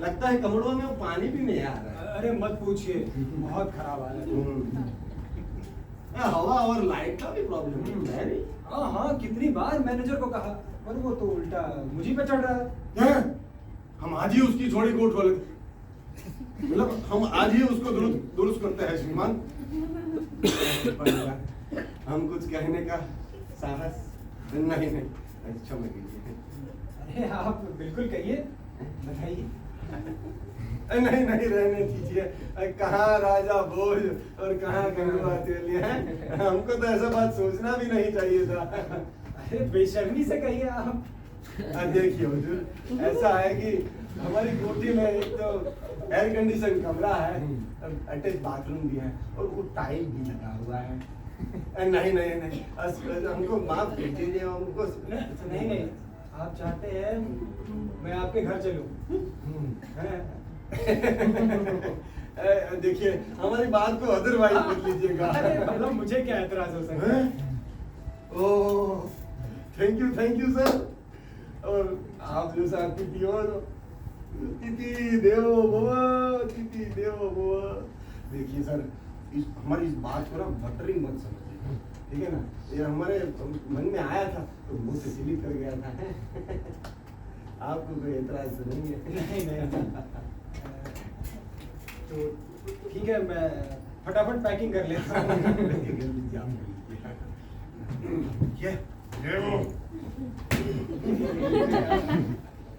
लगता है कमरों में वो पानी भी नहीं आ रहा है। अरे मत पूछिए, बहुत खराब हालत है। हवा और लाइट का भी प्रॉब्लम है नहीं? हाँ हाँ, कितनी बार मैनेजर को कहा, पर वो तो उल्टा मुझे पे चढ़ रहा है। हम आज ही उसकी जोड़ी को उठवा लेते, मतलब हम आज ही उसको दुरुस्त करते हैं श्रीमान। हम कुछ कहने का साहस नहीं। अच्छा मैं अरे आप बिल्कुल कहिए, बताइए। नहीं रहने दीजिए, कहाँ राजा भोज और कहाँ गंगवा तेली है। हमको तो ऐसा बात सोचना भी नहीं चाहिए था। अरे बेशर्मी से कहिए आप। देखिए हुजूर, ऐसा है कि हमारी कोठी में एक तो एयर कंडीशन कमरा है, अटैच बाथरूम भी है और वो टाइल भी लगा हुआ है। नहीं हमको माफ कीजिए, हमको नहीं, आप चाहते हैं मैं आपके घर चलूं? देखिए हमारी बात को अदरवाइज मत लीजिएगा। मतलब मुझे क्या एतराज हो सकता है? Oh thank you sir. और आप जैसा अतिथि हो, तिथि देवो भव, तिथि देवो भव। देखिए सर, हमारी इस बात को ना बटरिंग मत समझिए, ठीक है ना? ये हमारे मन में आया था तो मुंह से स्लिप कर गया था। आपको कोई एतराज तो नहीं है? नहीं। तो ठीक है, मैं फटाफट पैकिंग कर लेता हूँ।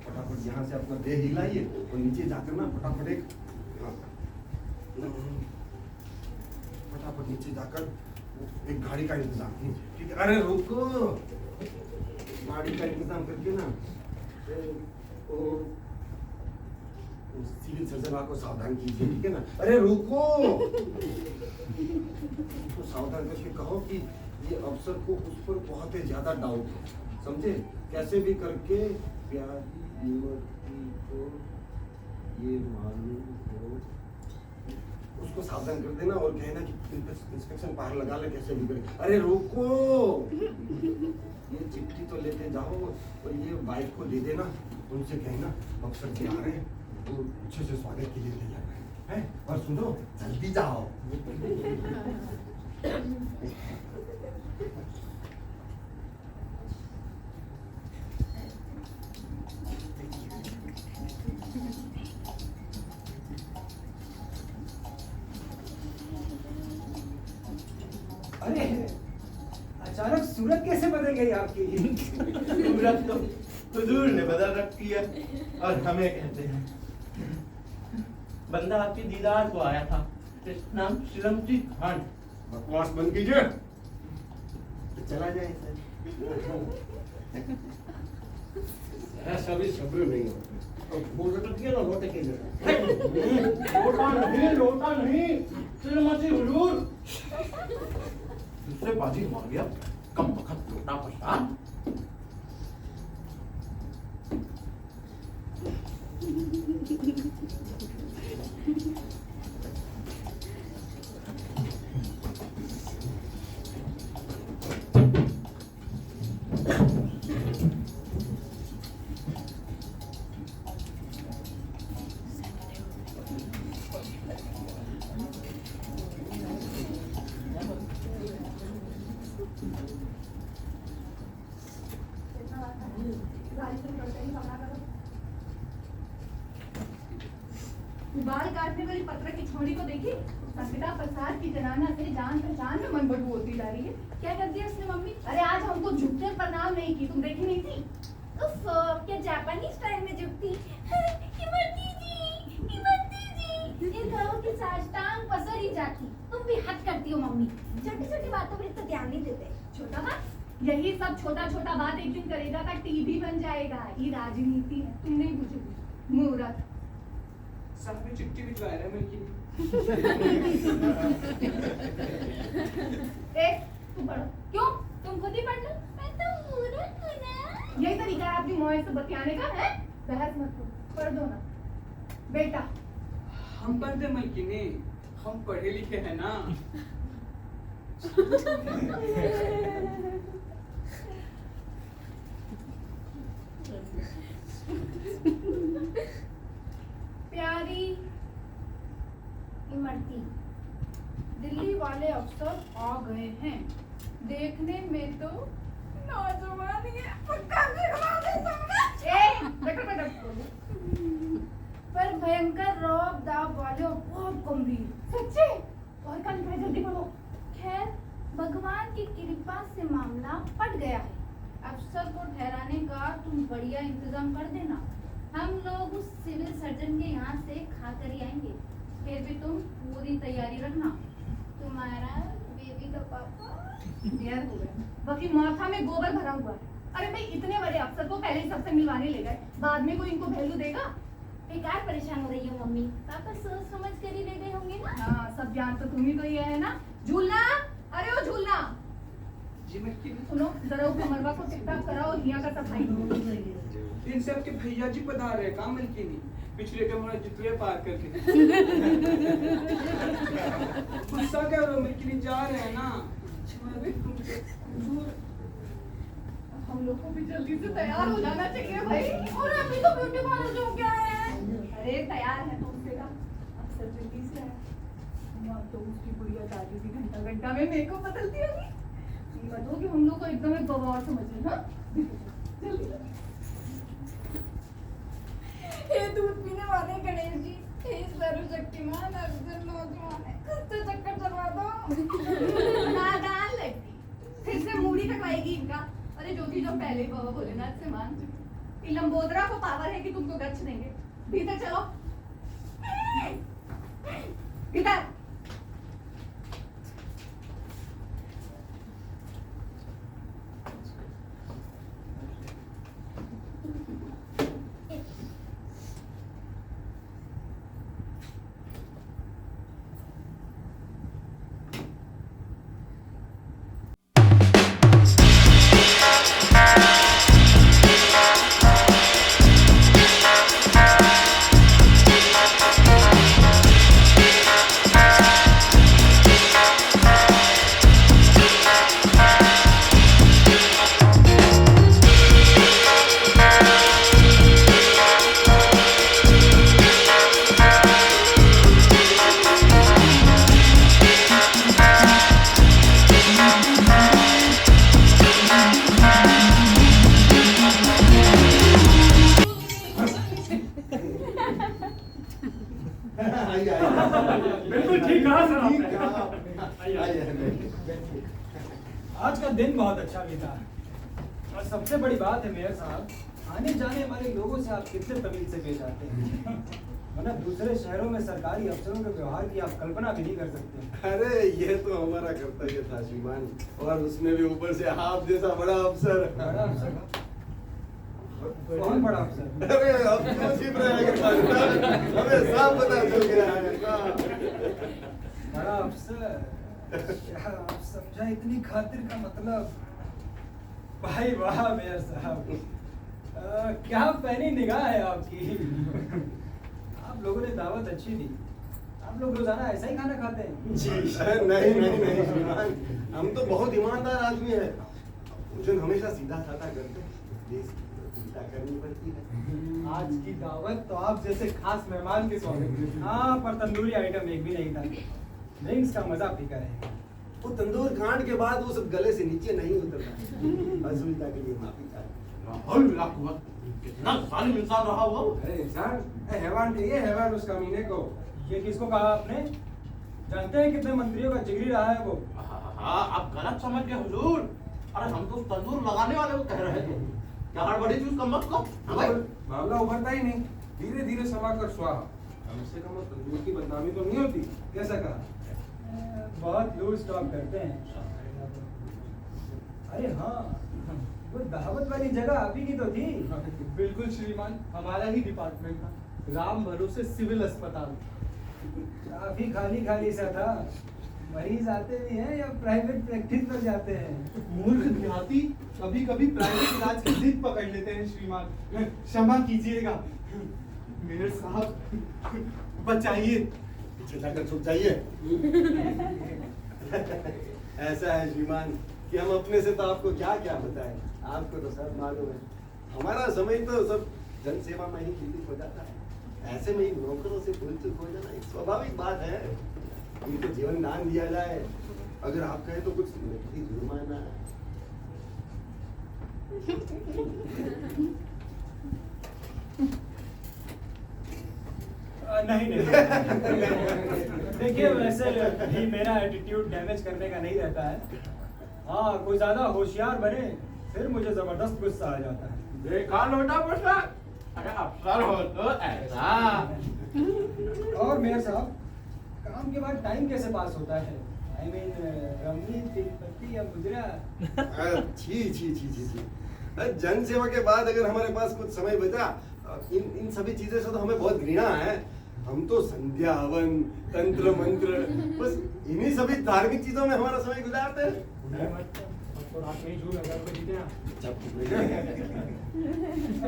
फटाफट यहाँ से अपना देह हिलाइए और नीचे जाकर ना फटाफट नीचे जाकर एक गाड़ी का इंतजाम कीजिए, ठीक है? अरे रुको, गाड़ी का इंतजाम करके ना सिविल सर्जन को सावधान कीजिए, ठीक है ना? अरे रुको, तो सावधान करके कहो कि ये अफसर को उस पर बहुत ही ज्यादा डाउट है, समझे? कैसे भी करके प्यारी युवती को ये मालूम हो, उसको सावधान कर देना और कहना कि इंस्पेक्शन पार लगा ले कैसे भी करे। अरे रुको, ये चिट्ठी तो लेते जाओ और ये बाइक को दे देना, उनसे कहना अफसर जी आ रहे हैं, वो अच्छे से स्वागत के लिए तैयार है। और सुनो, जल्दी जाओ। अरे अचानक सूरत कैसे बदल गई आपकी? सूरत तो हुजूर ने बदल रखी है और हमें कहते हैं। बंदा आपके दीदार को आया था, इसका नाम श्रीमती खान। बकवास बंद कीजिए, तो चला जाए सर। ऐसा भी सब्र नहीं होता। अब बोल रहा था ना लोटे के लिए। लोटा नहीं, श्रीमती हुजूर। दूसरे बाजी मार गया, कम वक्त लोटा पछतान। बाल काटने वाली पत्र की छोड़ी को देखी, संकटा प्रसाद की जनाना से जान पहचान में मन बदबू होती जा रही है। क्या कर दिया उसने मम्मी? अरे आज हमको झुककर प्रणाम नहीं की, तुम देखी नहीं थी? उफ, क्या जापानी स्टाइल में झुकती। इमरती जी, इमरती जी। ये कहो कि साष्टांग पसर ही जाती। तुम भी हद करती हो मम्मी, छोटी छोटी बातों पर इतना ध्यान नहीं देते। छोटा बात, यही सब छोटा छोटा बात एक दिन करेगा का टीवी बन जाएगा। ये राजनीति है, तुम नहीं बुझोगी। मूर्ख। साहब ने चिट्ठी भिजवा रहा है मिल्की। ए, तू पढ़ो। क्यों? तुम खुद ही पढ़ लो। मैं तो मूर्ख हूँ ना। यही तरीका है आपकी मौज से बतियाने का है? बहस मत करो, पढ़ दो ना बेटा। हम पढ़ते मलकिनी, हम पढ़े लिखे हैं ना। प्यारी इमरती, दिल्ली वाले अफसर आ गए हैं। देखने में तो नौजवान ही है। पर भयंकर रौब दाब वाले और बहुत गंभीर। सच्चे? और कल जल्दी पढ़ो। खैर, भगवान की कृपा से मामला पट गया है। अफसर को ठहराने का तुम बढ़िया इंतजाम कर देना। हम लोग उस सिविल सर्जन के यहाँ से खा कर ही आएंगे। फिर भी तुम पूरी तैयारी रखना। तुम्हारा बेबी का पापा डियर हो गया, बाकी माथा में गोबर भरा हुआ है। अरे भाई, इतने बड़े अफसर को पहले ही सबसे मिलवाने ले गए, बाद में कोई इनको वैल्यू देगा? बेकार परेशान हो रही हो मम्मी। पापा सोच समझ कर ही ले गए होंगे ना। हाँ, सब ज्ञान तो तुम ही को ही है ना। झूलना, अरे वो झूलना। जी मिल्की। सुनो, जरा वो कमरवा को टिकटॉक कराओ, हिया का सफाई। इन सब के भैया जी पधार रहे काम मिल्की। पिछले कमरा जितने पार करके। गुस्सा क्या हो मिल्की, जा रहे हैं ना। हम लोग को भी जल्दी से तैयार हो जाना चाहिए भाई। और अभी तो ब्यूटी पार्लर जो क्या है? अरे तैयार है तो उससे का अक्सर जल्दी से है। तो उसकी बुढ़िया दादी भी घंटा घंटा में मेकअप बदलती होगी। ये बताओ कि हम लोग को एकदम एक गवार समझ लें। हाँ, जल्दी। हे दूध पीने वाले गणेश जी, हे सर्वशक्तिमान अफसर नौजवान है, कुछ तो चक्कर चलवा दो। नादान लगती, फिर से मूड़ी कटवाएगी इनका। अरे ज्योति, जो पहले बाबा भोलेनाथ से मान चुकी, ये लंबोदरा को पावर है कि तुमको गच्छ देंगे। भीतर चलो, भीतर। बिल्कुल ठीक कहा सर आपने। आइए, बैठिए। आज का दिन बहुत अच्छा बीता और सबसे बड़ी बात है मेयर साहब, आने जाने वाले लोगों से आप कितने तमीज से पेश आते हैं। वरना दूसरे शहरों में सरकारी अफसरों के व्यवहार की आप कल्पना भी नहीं कर सकते। अरे ये तो हमारा कर्तव्य था श्रीमान, और उसमें भी ऊपर से आप जैसा बड़ा अफसर। बड़ा अफसर? कौन बड़ा अफसर? अरे अब तो छिप रहा है, हमें साफ पता चल गया है। बड़ा अफसर? यार आप समझा इतनी खातिर का मतलब। भाई वाह मेयर साहब, क्या पैनी निगाह है आपकी। आप लोगों ने दावत अच्छी दी। आप लोग रोजाना ऐसा ही खाना खाते हैं? जी नहीं नहीं नहीं श्रीमान, हम तो बहुत ईमानदार आदमी हैं। भोजन हमेशा सीधा साधा करते हैं, देश की चिंता करनी पड़ती है। आज की दावत तो आप जैसे खास मेहमान के स्वागत में। हाँ, पर तंदूरी आइटम एक भी नहीं था। ड्रिंक्स का मजा फीका है। वो तंदूर कांड के बाद वो सब गले से नीचे नहीं उतरता। असुविधा के लिए माफी चाहता। कितना जालिम इंसान रहा वो। अरे इंसान, हैवान चाहिए, हैवान उस कमीने को। ये किसको कहा आपने? जानते हैं कितने मंत्रियों का जिगरी रहा है वो? हाँ, आप गलत समझ गए हुजूर। अरे हम तो तंदूर लगाने वाले को कह रहे थे। क्या हड़बड़ी थी उस कमबख्त को? हाँ भाई, मामला उभरता ही नहीं, धीरे धीरे समाकर स्वाहा। कम से कम तंदूर की बदनामी तो नहीं होती। कैसा कहा? बहुत लूज टॉक करते हैं। अरे हाँ, वो दावत वाली जगह आप ही की तो थी। बिल्कुल श्रीमान, हमारा ही डिपार्टमेंट था, राम भरोसे सिविल अस्पताल। काफी खाली खाली सा था। मरीज आते भी हैं या प्राइवेट प्रैक्टिस पर जाते हैं? मूर्ख देहाती कभी कभी प्राइवेट इलाज की जिद पकड़ लेते हैं श्रीमान, क्षमा कीजिएगा। मेयर साहब बचाइए। पीछे जाकर छुप जाइए। ऐसा है श्रीमान कि हम अपने से तो आपको क्या क्या बताएं, आपको तो सब मालूम है। हमारा समय तो सब जन सेवा में ही व्यतीत हो जाता है। ऐसे में ही नौकरों से भूल चूक हो जाना एक स्वाभाविक बात है। इनको जीवन दान दिया जाए, अगर आप कहें तो कुछ नकदी जुर्माना। नहीं नहीं देखिए, वैसे भी मेरा एटीट्यूड डैमेज करने का नहीं रहता है। हाँ, कोई ज्यादा होशियार बने फिर मुझे जबरदस्त गुस्सा आ जाता है। देखा लोटा पोटा। अरे अफसर हो तो ऐसा। और मेयर साहब, काम के बाद टाइम कैसे पास होता है? I mean, रमनी, तीन पत्ती या मुद्रा? छी छी छी छी छी। जन सेवा के बाद अगर हमारे पास कुछ समय बचा, इन सभी चीजों से तो हमें बहुत घृणा है। हम तो संध्या हवन, तंत्र मंत्र, बस इन्हीं सभी धार्मिक चीजों में हमारा समय गुजारते हैं।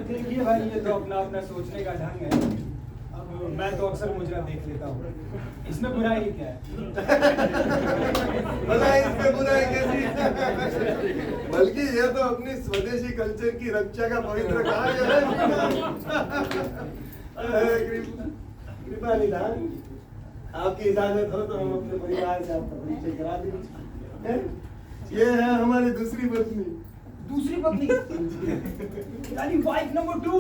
देखिए भाई, ये तो अपना अपना सोचने का ढंग है। अब मैं तो अक्सर मुजरा देख लेता हूँ, इसमें बुराई क्या है? भला इसमें बुराई कैसी? बल्कि ये तो अपनी स्वदेशी कल्चर की रक्षा का पवित्र कार्य है। कृपा निधान, आपकी इजाजत हो तो हम अपने परिवार से आपका परिचय करा दें। ये है हमारी दूसरी पत्नी। दूसरी पत्नी? यानी वाइफ नंबर 2।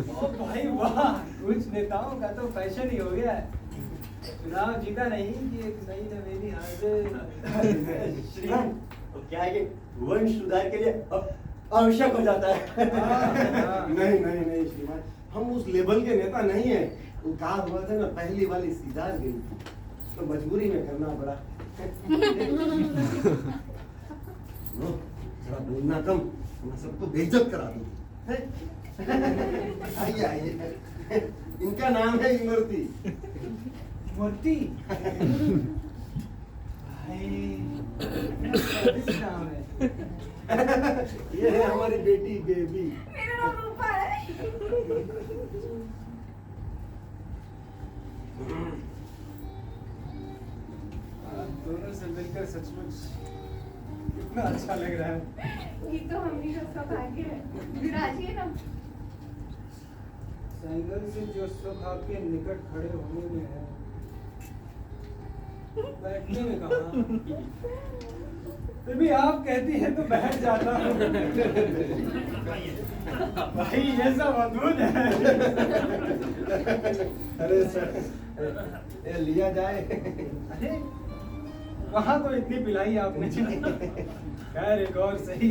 ओ भाई वाह, कुछ नेताओं का तो फैशन ही हो गया है। चुनाव जीता नहीं कि एक नई नवेली हाजिर। श्रीमान, क्या है कि वंश सुधार के लिए आवश्यक हो जाता है। नहीं नहीं नहीं श्रीमान, हम उस लेवल के नेता नहीं है। वो कहा हुआ था ना, पहली वाली सीधा गई तो मजबूरी में करना पड़ा। जरा बोलना कम, मैं सबको बेइज्जत करा दूंगी। आइए आइए, इनका नाम है इमरती। मूर्ति? भाई, स्वादिष्ट नाम है। ये है हमारी बेटी बेबी। मेरा नाम रूपा है। आप दोनों से मिलकर सचमुच कितना अच्छा लग रहा है। ये तो हमने उसका भाग्य है। विराजिए ना। साइकिल से जो सुख आपके निकट खड़े होने में है, बैठने में कहाँ? फिर भी आप कहती हैं तो बैठ जाता हूँ। भाई ये सब अद्भुत है। अरे सर, ये लिया जाए। अरे वहां तो इतनी पिलाई आपने। खैर एक और सही।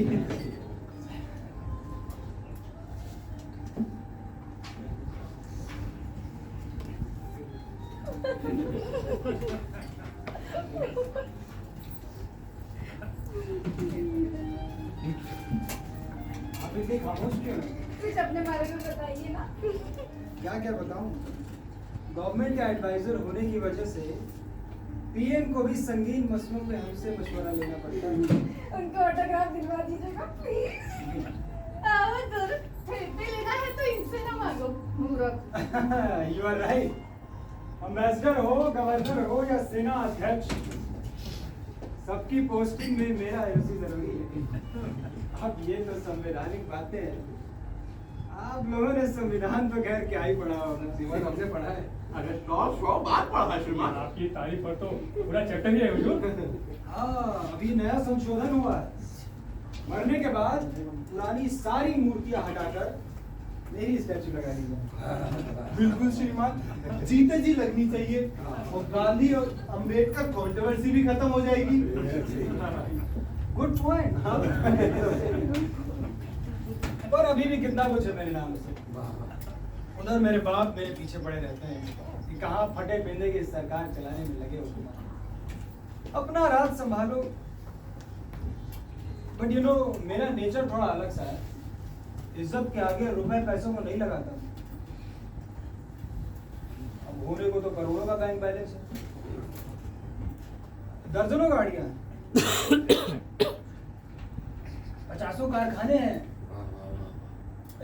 आप इतनी खामोश क्यों हैं? कुछ अपने बारे में बताइए ना। क्या क्या बताऊं? गवर्नमेंट का एडवाइजर होने की वजह से पीएम को भी संगीन मसलों पे हमसे मशवरा लेना पड़ता है। उनको ऑटोग्राफ दिलवा दीजिएगा प्लीज। दूर फिर भी लेना है तो इनसे ना मांगो मूर्ख। You are right. एम्बेसडर हो, गवर्नर हो या सेना अध्यक्ष, सबकी पोस्टिंग में मेरा एलसी जरूरी है। अब ये तो संवैधानिक बातें हैं। आप लोगों ने संविधान तो खैर क्या ही पढ़ा होगा, जीवन हमने पढ़ा है। अरे 100 बार पढ़ा है श्रीमान। आपकी तारीफ पर तो पूरा चैप्टर ही है हुजूर। हाँ, अभी नया संशोधन हुआ है। मरने के बाद पुरानी सारी मूर्तियां हटाकर मेरी स्टैचू लगा दी जाए। बिल्कुल श्रीमान, जीते जी लगनी चाहिए और गांधी और अंबेडकर कंट्रोवर्सी भी खत्म हो जाएगी। Good point. पर अभी भी कितना कुछ है मेरे नाम से। उधर मेरे बाप मेरे पीछे पड़े रहते हैं कि कहाँ फटे पेंदे की सरकार चलाने में लगे हो। अपना राज संभालो। बट यू नो, मेरा नेचर थोड़ा अलग सा है। इज्जत के आगे रुपए पैसों को नहीं लगाता। अब होने को तो करोड़ों का बैंक बैलेंस है, दर्जनों गाड़ियां हैं, 50 कारखाने हैं।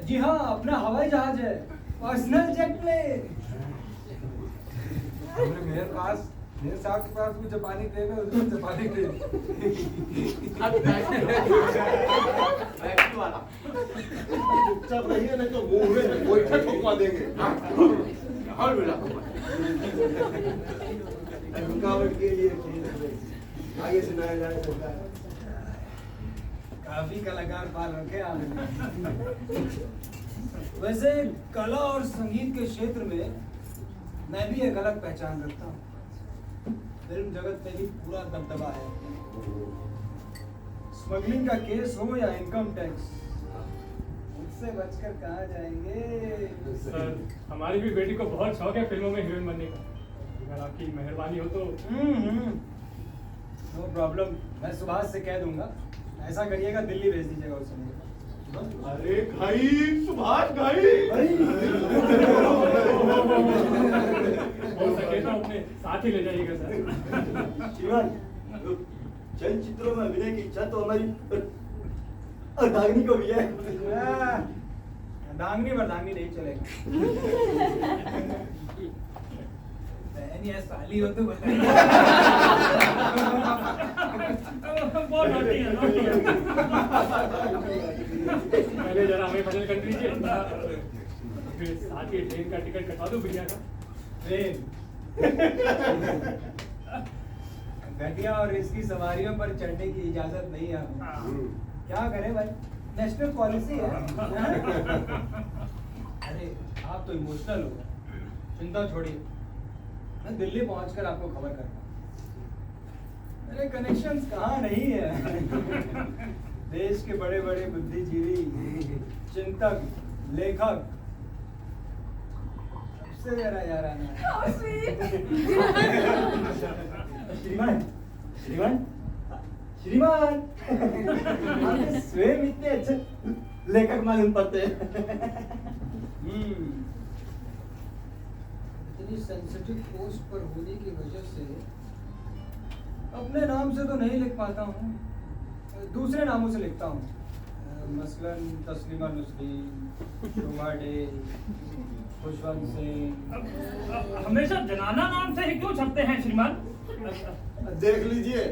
जी हाँ, अपना हवाई जहाज है, पर्सनल जेट प्लेन। मेरे साहब के पास भी जापानी ट्रेन है, उसमें जापानी ट्रेन। चुपचाप रहिए नहीं तो मुंह में गोईठा ठोकवा देंगे। और मिला रुकावट के लिए आगे सुनाया जाए सरकार। काफी कलाकार पाल रखे आपने। वैसे कला और संगीत के क्षेत्र में मैं भी एक अलग पहचान रखता हूँ। फिल्म जगत में भी पूरा दबदबा है। स्मगलिंग का केस हो या इनकम टैक्स, उससे बचकर कहाँ जाएंगे। सर, हमारी भी बेटी को बहुत शौक है फिल्मों में हीरोइन बनने का। अगर आपकी मेहरबानी हो तो। नो प्रॉब्लम, मैं सुभाष से कह दूंगा। ऐसा करिएगा, दिल्ली भेज दीजिएगा उसे। अरे भाई, सुभाष भाई। हो सके तो अपने साथ ही ले जाइएगा सर। श्रीमान, चलचित्रों में अभिनय की इच्छा तो हमारी अर्धांगिनी को भी है। दांगनी बरदांगनी नहीं चलेगा। बहन या साली हो तो बताइए। बहुत नौटी है, नौटी है। पहले जरा हमें फसल कर दीजिए, फिर साथ ही ट्रेन का टिकट कटवा दो बिटिया का। ट्रेन घटिया और इसकी सवारियों पर चढ़ने की इजाजत नहीं है हमें। क्या करें भाई, नेशनल पॉलिसी है। अरे आप तो इमोशनल हो गए, चिंता छोड़िए, मैं दिल्ली पहुंचकर आपको खबर करता हूं। मेरे कनेक्शंस कहाँ नहीं है। देश के बड़े बड़े बुद्धिजीवी, चिंतक, लेखक, सबसे मेरा याराना है। श्रीमान, श्रीमान, श्रीमान, आपने स्वयं इतने अच्छे लेखक मालूम पड़ते हैं। इतनी सेंसिटिव पोस्ट पर होने की वजह से अपने नाम से तो नहीं लिख पाता हूँ, दूसरे नामों से लिखता हूँ। मसलन तस्लीमा नुसरी, शोभा डे, खुशवंत सिंह। हमेशा जनाना नाम से ही क्यों छपते हैं श्रीमान? देख लीजिए,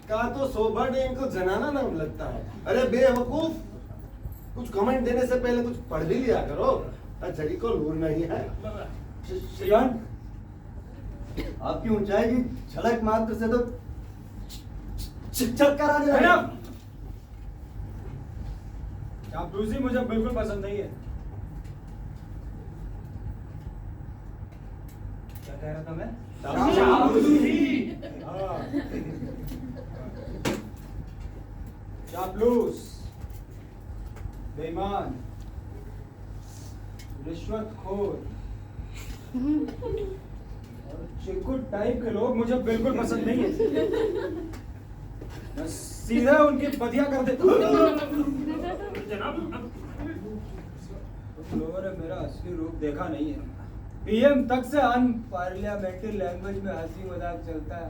का तो शोभा डे इनको जनाना नाम लगता है। अरे बेवकूफ, कुछ कमेंट देने से पहले कुछ पढ़ भी लिया करो। जड़ी को लूर नहीं है। श्रीमान, आपकी ऊंचाई की झलक मात्र से तो शिक्षक करा दे रहे हैं। चापलूसी मुझे बिल्कुल पसंद नहीं है। क्या कह रहा था मैं? हाँ। चापलूस, बेईमान, रिश्वतखोर और चिरकुट टाइप के लोग मुझे बिल्कुल पसंद नहीं है। मैं सीधा उनकी बदिया कर देता हूँ। जनाब तुम लोगों ने मेरा असली रूप देखा नहीं है। पीएम तक से अनपार्लियामेंट्री लैंग्वेज में हंसी मजाक चलता है।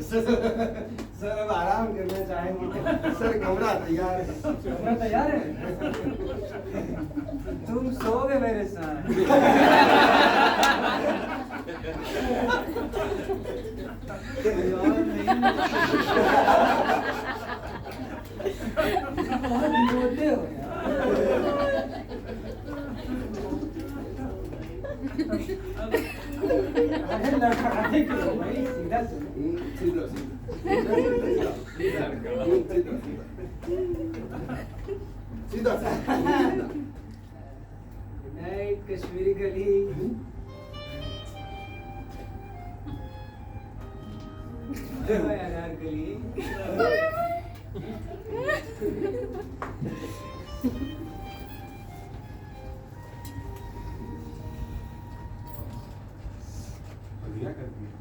सर अब आराम करना चाहेंगे। सर कमरा तैयार है। कमरा तैयार है? तुम सोओगे मेरे साथ। रोते हो अरे लड़खड़ाते क्यों भाई? सीधा चलो। सीधा नाइट कश्मीरी गली। अनारकली। बढ़िया कर दिया।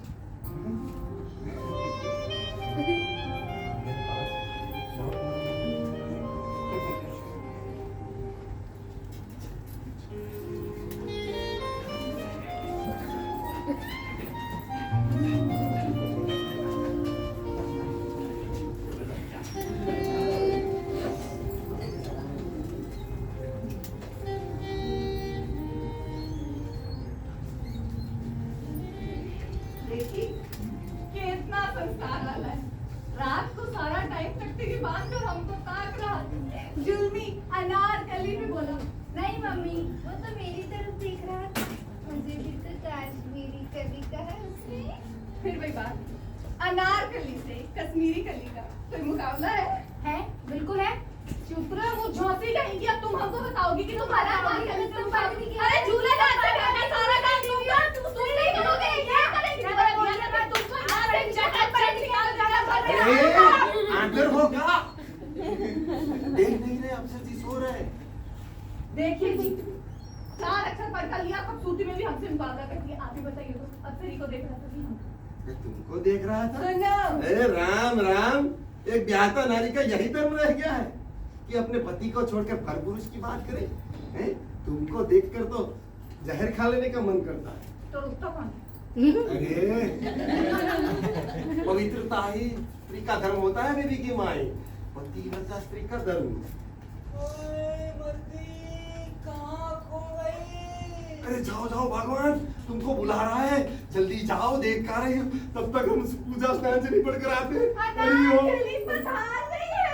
कितना संस्कार वाला है। रात को सारा टाइम तख्ते की बात कर हमको ताक रहा था। जुल्मी अनारकली में बोला। नहीं मम्मी, वो तो मेरी तरफ देख रहा था। मुझे भी तो कश्मीरी कली कहा उसने। फिर वही बात, अनारकली से कश्मीरी कली का कोई मुकाबला है? है, बिल्कुल है। चुप रहो, वो झोंसी कहेंगी। अब तुम हमको बताओगी कि तुम्हारा अनारकली से मुकाबला नहीं किया। अरे झूले डांस से करना सारा काम तुम नहीं करोगे। क्या करेंगे? मैं तुमको अनारकली जगह पर निकाल जाना। आंटर हो क्या? देख नहीं रहे अफसर जी सो रहे हैं। देखिए जी, 4 अक्षर पढ़कर लिया, खूबसूरती में भी हमसे मुकाबला करती है। आप ही बताइए तो, अफसरी को देख रहा था कि हम तुमको देख रहा था? सुनो। अरे राम राम, एक ब्याहता नारी का यही धर्म रह गया है कि अपने पति को छोड़कर पर पुरुष की बात करे। हैं? तुमको देखकर तो जहर खा लेने का मन करता है। तो रुकता कौन? अरे पवित्रता ही स्त्री का धर्म होता है बेबी की माई। पतिव्रता स्त्री का धर्म। अरे जाओ जाओ, भगवान तुमको बुला रहा है, जल्दी जाओ, देख कर रही हो। तब तक हम पूजा स्नान से निपट कर आते हैं। अनारकली पधार रही है।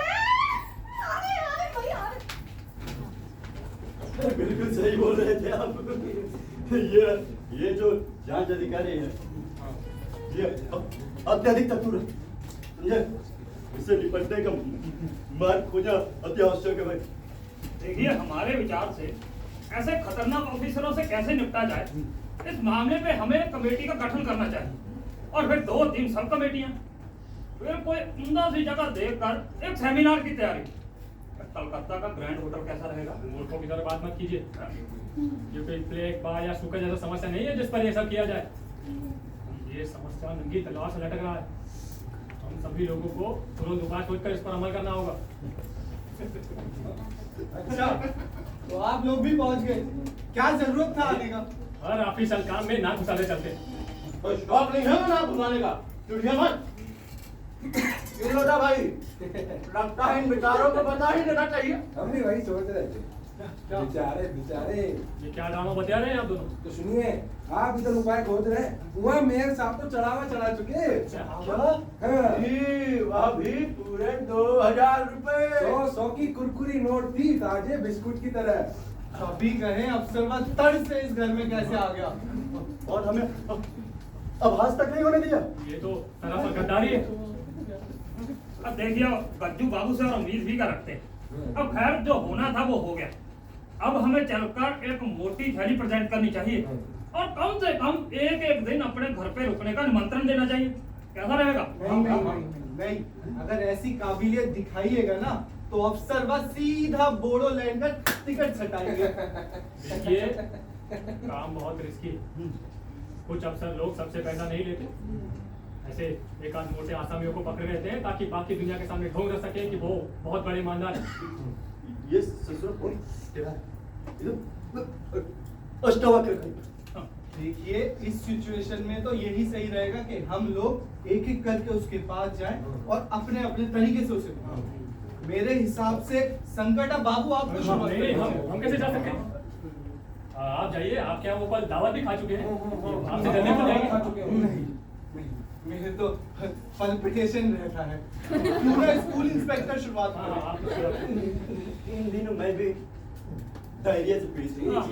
अरे अरे भाई अरे। बिल्कुल सही बोल रहे थे आप। ये जो जांच अधिकारी है, ये अत्यधिक चतुर है, समझे? इससे निपटने का मार्ग खोजना अति आवश्यक है भाई। देखिए, हमारे विचार से ऐसे खतरनाक ऑफिसरों से कैसे निपटा जाए, इस मामले पे हमें कमेटी का गठन करना चाहिए। और फिर 2-3 सब कमेटियां, फिर कोई उम्दा सी जगह देखकर एक सेमिनार की तैयारी। कलकत्ता का ग्रैंड होटल कैसा रहेगा? मूर्खों की तरह बात मत कीजिए। ये कोई प्लेग बाढ़ या सूखा जैसा समस्या नहीं है जिस पर ये सब किया जाए। ये समस्या नंगी तलवार से लटक रहा है। हम सभी लोगों को तुरंत उपाय सोचकर इस पर अमल करना होगा। अच्छा, तो आप लोग भी पहुंच गए। क्या जरूरत था आने का? हर ऑफिशियल काम में ना घुसाते चलते। कोई स्टॉक नहीं है ना घुसाने का, चिड़िया मत। क्यों लोटा भाई, लगता है इन बेचारों को बता ही देना चाहिए। हम भी वही सोच रहे थे। बेचारे बेचारे। ये क्या ड्रामा बता रहे हैं आप दोनों? तो सुनिए, आप इधर उपाय खोज रहे हैं, वहाँ मेयर साहब तो चढ़ावा चढ़ा चुके। हाँ। वह भी पूरे 2000 रुपए। 100 की कुरकुरी नोट थी, ताजे बिस्कुट की तरह। सभी कहे अफसरवा तड़ से इस घर में कैसे आ गया? और हमें आभास तक नहीं होने दिया। ये तो सरासर गद्दारी है। अब देखिए, गज्जू बाबू से और उम्मीद भी का रखते हैं। अब खैर जो होना था वो हो गया। अब हमें चलकर एक मोटी थैली प्रेजेंट करनी चाहिए और कम से कम एक एक दिन अपने घर पे रुकने का निमंत्रण देना चाहिए। कैसा रहेगा? नहीं, अगर ऐसी काबिलियत दिखाइएगा ना तो अफसर बस सीधा बोडोलैंड का टिकट छटाएंगे। ये काम बहुत रिस्की है। कुछ अफसर लोग सबसे पैसा नहीं लेते, ऐसे एक आध मोटे आसामियों को पकड़े रहते हैं ताकि बाकी दुनिया के सामने ढोंग रह सके कि वो बहुत बड़े ईमानदार हैं। ये ससुर कौन तेरा अष्टावक्र का। देखिए इस सिचुएशन में तो यही सही रहेगा कि हम लोग एक एक करके उसके पास जाएं और अपने अपने तरीके से उसे बुलाएं। मेरे हिसाब से संकटा बाबू आपको शुरुआत नहीं, करनी हम कैसे जा सकते हैं? आप जाइए, आपके यहाँ वो कल दावत भी खा चुके हैं, आपसे जल्दी मिल जाएंगे। नहीं, मेरे तो पल्पिटेशन रहता है। पूरा स्कूल इंस्पेक्टर शुरुआत इन दिनों मैं भी डायरिया से पीड़ित हूँ।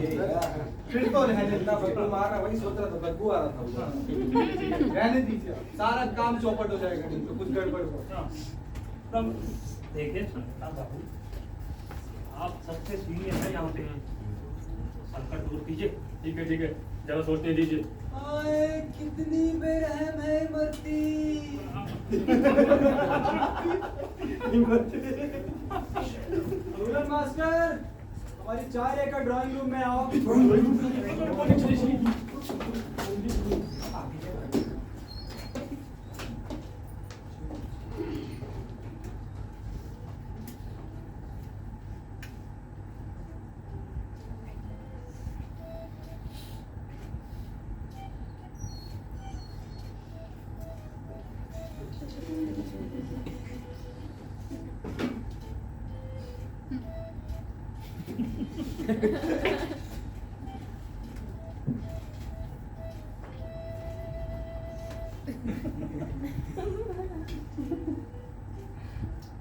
फिर तो रहने बदबू मार रहा, वही सोच रहा था, बदबू आ रहा था। रहने दीजिए, सारा काम चौपट हो जाएगा, नहीं तो कुछ गड़बड़ होगा। तब देखिए संकटा बाबू, आप सबसे सीनियर हैं यहाँ पे, संकट दूर कीजिए। ठीक है ठीक है, जरा सोचने दीजिए। कितनी बेरहम है मर्दी। मास्टर, हमारी 4 एकड़ ड्राइंग रूम में आओ।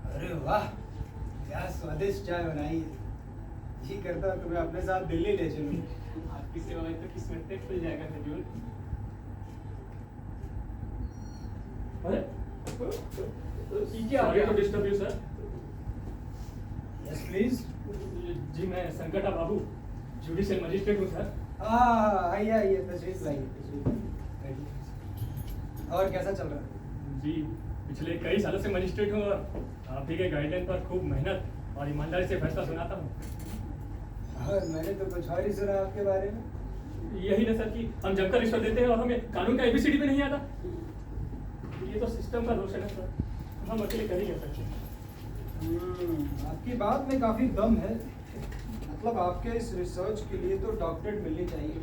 अरे वाह, क्या स्वादिष्ट चाय बनाई है। जी करता हूँ तुम्हें अपने साथ दिल्ली ले चलूं। आपकी सेवा में तो किस्मत खुल जाएगा हजूर। अरे Sorry to disturb you, sir. Yes, please. जी मैं संकटा बाबू, जुडिशियल मजिस्ट्रेट हूँ सर। आइए आइए, तशरीफ लाइए। और कैसा चल रहा है? जी पिछले कई सालों से मजिस्ट्रेट हूँ और आप ही के गाइडलाइन पर खूब मेहनत और ईमानदारी से फैसला सुनाता हूँ। और मैंने तो कुछ और ही सुना आपके बारे में। यही ना सर कि हम जमकर रिश्वत देते हैं और हमें कानून का एबीसीडी भी नहीं आता। ये तो सिस्टम का दोष है ना सर, हम अकेले कर ही नहीं सकते। आपकी बात में काफी दम है। मतलब आपके इस रिसर्च के लिए तो डॉक्टरेट मिलनी चाहिए।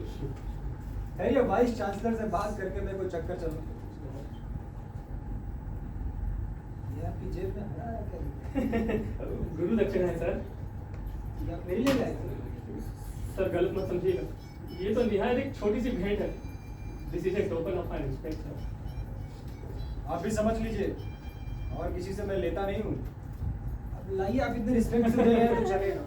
है ये वाइस चांसलर से बात करके मेरे को चक्कर चलो। ये आपकी जेब में हरा है क्या? गुरु दक्षिणा है सर। ये आप मेरे लिए लाए? सर गलत मत समझिएगा, ये तो निहायत एक छोटी सी भेंट है। This is A token of my respect sir. आप भी समझ लीजिए, और किसी से मैं लेता नहीं हूँ। अब लाइए, आप इतने रिस्पेक्ट से दे रहे हैं तो चलेगा।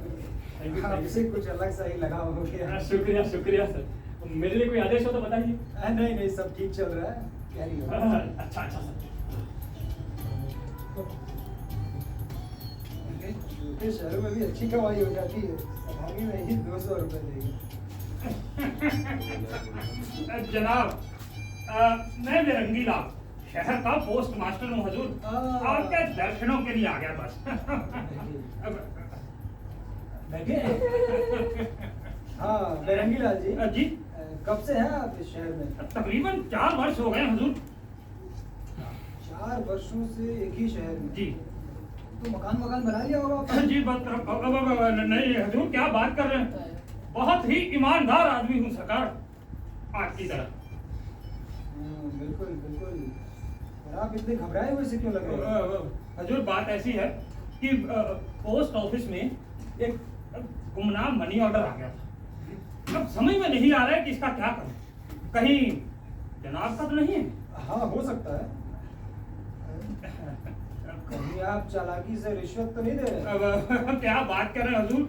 आपसे कुछ अलग सा ही लगा हो गया। शुक्रिया शुक्रिया सर। मेरे लिए कोई आदेश हो तो बताइए। नहीं नहीं, सब ठीक चल रहा है। Carry on. अच्छा अच्छा सर। छोटे शहरों में भी अच्छी कमाई हो जाती है। सभागी में ही 200 रुपए देंगे। जनाब, मैं बेरंगीला शहर का पोस्ट मास्टर हूँ हजूर। आपके दर्शनों के लिए आ गया बस। हाँ बेरंगीलाल जी। जी कब से हैं आप इस शहर में? तकरीबन 4 वर्ष हो गए हजूर। 4 वर्षों से एक ही शहर में? जी। तो मकान बना लिया होगा आपने? जी बस नहीं हजूर, क्या बात कर रहे हैं। बहुत ही ईमानदार आदमी हूँ सरकार, आपकी तरह। बिल्कुल बिल्कुल। और आप इतने घबराए हुए से क्यों लग रहे हैं? हजूर बात ऐसी है कि पोस्ट ऑफिस में एक गुमनाम मनी ऑर्डर आ गया था। अब समझ में नहीं आ रहा है कि इसका क्या करें। कहीं जनाब का तो नहीं है? हाँ हो सकता है। कहीं आप चालाकी से रिश्वत तो नहीं दे रहे? क्या बात कर रहे हैं हजूर।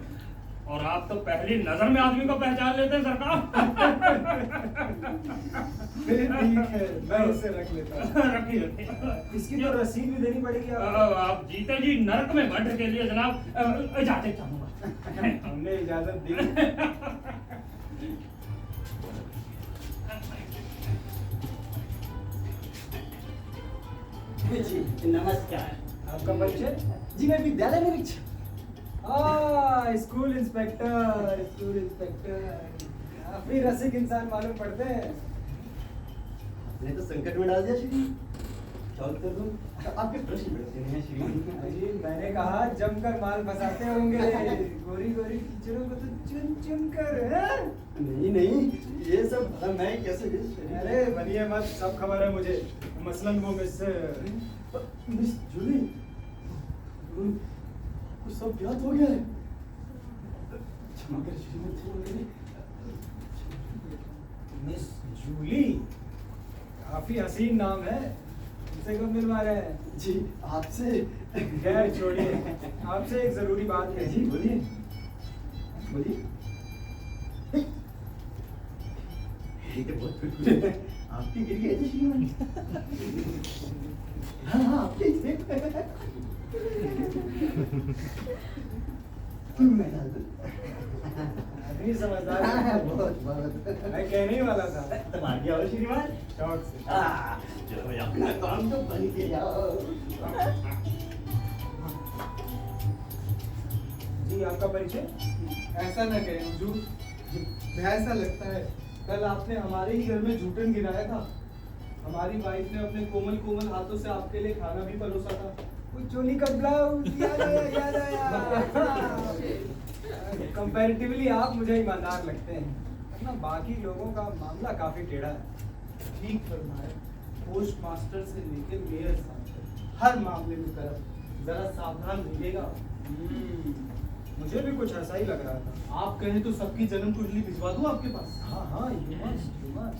और आप तो पहली नजर में आदमी को पहचान लेते हैं सरकार। फिर ठीक है, मैं इसे रख लेता हूँ। रखिए। इसकी तो रसीद भी देनी पड़ेगी आपको। आप जीते जी नरक में मर्डर के लिए जनाब इजाजत चाहूंगा। हमने इजाजत दी। जी नमस्कार। आपका परिचय? जी मैं विद्यालय निरीक्षक। School inspector, school inspector. काफी रसिक इंसान मालूम पड़ते हैं। आपने तो संकट में डाल दिया श्री। सॉल्व कर दूं? आपके प्रश्न बढ़ते हैं श्री। जी मैंने कहा जमकर माल फंसाते होंगे। गोरी गोरी टीचरों को तो चुन चुन कर हैं? नहीं नहीं, ये सब मैं कैसे अरे बनिए मत, सब खबर है मुझे। मसलन वो मिस जूली, कुछ सब ज्ञात हो गया है। क्षमा कर श्रीमती। मिस जूली, काफी हसीन नाम है। तुमसे कब मिलवा रहे हैं? जी आपसे। खैर छोड़िए, आपसे एक जरूरी बात है। जी बोलिए बोलिए। ये तो बहुत खुश है। आपकी गिर गई थी श्रीमान। हाँ हाँ आपके थे। मैं डाल दूं। आदमी समझदार है। बहुत बहुत। मैं कहने ही वाला था। तुम आ गया हो श्रीमान। शौक से। चलो अपना काम तो बन गया। जी आपका परिचय? ऐसा न करें हुजूर, ऐसा लगता है कल आपने हमारे ही घर में जूठन गिराया था। हमारी वाइफ ने अपने कोमल कोमल हाथों से आपके लिए खाना भी परोसा था। वो चोली का ब्लाउज याद आया, याद आया। कंपैरेटिवली आप मुझे ईमानदार लगते हैं, वरना बाकी लोगों का मामला काफी टेढ़ा है। ठीक फरमाया। पोस्ट मास्टर से लेकर मेयर साहब तक हर मामले में तरफ जरा सावधान रहिएगा। मुझे भी कुछ ऐसा ही लग रहा था। आप कहें तो सबकी जन्म कुंडली भिजवा दूं आपके पास? हाँ हाँ, you must.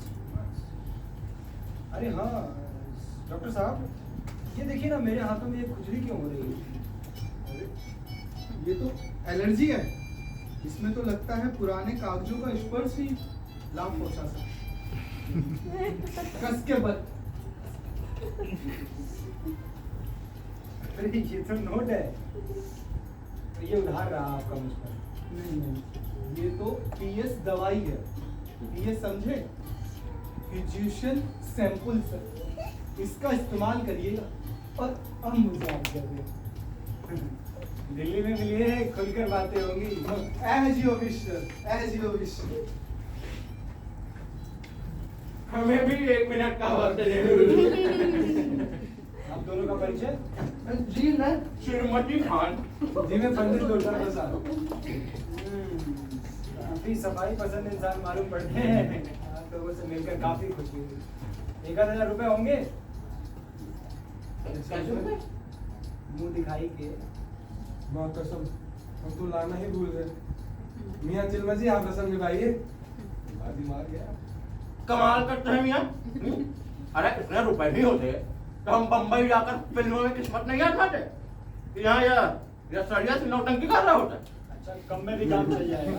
अरे हाँ डॉक्टर साहब, ये देखिए ना, मेरे हाथों में ये खुजली क्यों हो रही है? अरे ये तो एलर्जी है। इसमें तो लगता है पुराने कागजों का स्पर्श ही लाभ पहुंचा सकता। कस के बल। अरे ये तो नोट है। तो ये उधार रहा आपका मुझ पर? नहीं, ये तो पीएस दवाई है। पीएस समझे? Physician sample sir. इसका इस्तेमाल करिएगा और अब मुझे आज्ञा दें। दिल्ली में मिलिए, खुलकर बातें होंगी। As you wish sir, as you wish. हमें भी 1 मिनट का वक्त दे। आप दोनों का परिचय? जी मैं श्रीमती खान। जी मैं पंडित लोटा प्रसाद। काफी सफाई पसंद इंसान मालूम पड़ते हैं। आप लोगों से मिलकर काफी खुशी हुई। 1000 रुपए होंगे? कैसे रुपए? मुंह दिखाई के। माँ कसम, हम तो लाना ही भूल गए। मियाँ चिलमा जी, आप रसम निभाइए। बाजी मार गया। कमाल करते हैं मियाँ। अरे इतने रुपए भी होते तो हम बम्बई जाकर फिल्मों में किस्मत नहीं आजमाते। यहाँ यह सरिया से नौटंकी कर रहा होता। अच्छा, कम में भी काम चल जाएगा।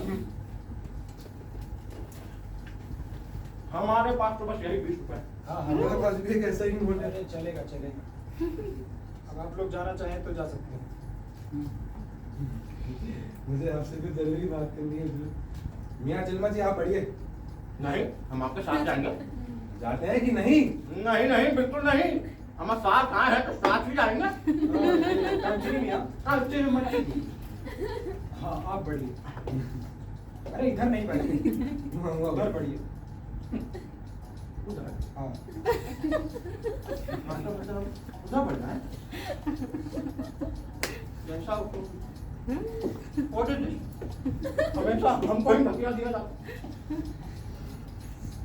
हमारे पास तो बस यही 20 रुपए। हाँ हमारे पास भी एक ऐसा ही नोट है। अरे चलेगा चलेगा। अब आप लोग जाना चाहें तो जा सकते हैं। मुझे आपसे भी जरूरी बात करनी है। मियाँ चिलमा जी, आप बढ़िए। नहीं, हम आपके साथ जाएंगे। जाते हैं कि नहीं? नहीं नहीं, बिल्कुल नहीं। हमारा साथ कहाँ है तो साथ ही जाएंगे। हाँ आप बढ़िए। अरे इधर नहीं बढ़िए, उधर बढ़िए। उधर? हाँ उधर बढ़ना है। जैसा What is this? हमेशा हमको ही धकिया दिया जाता।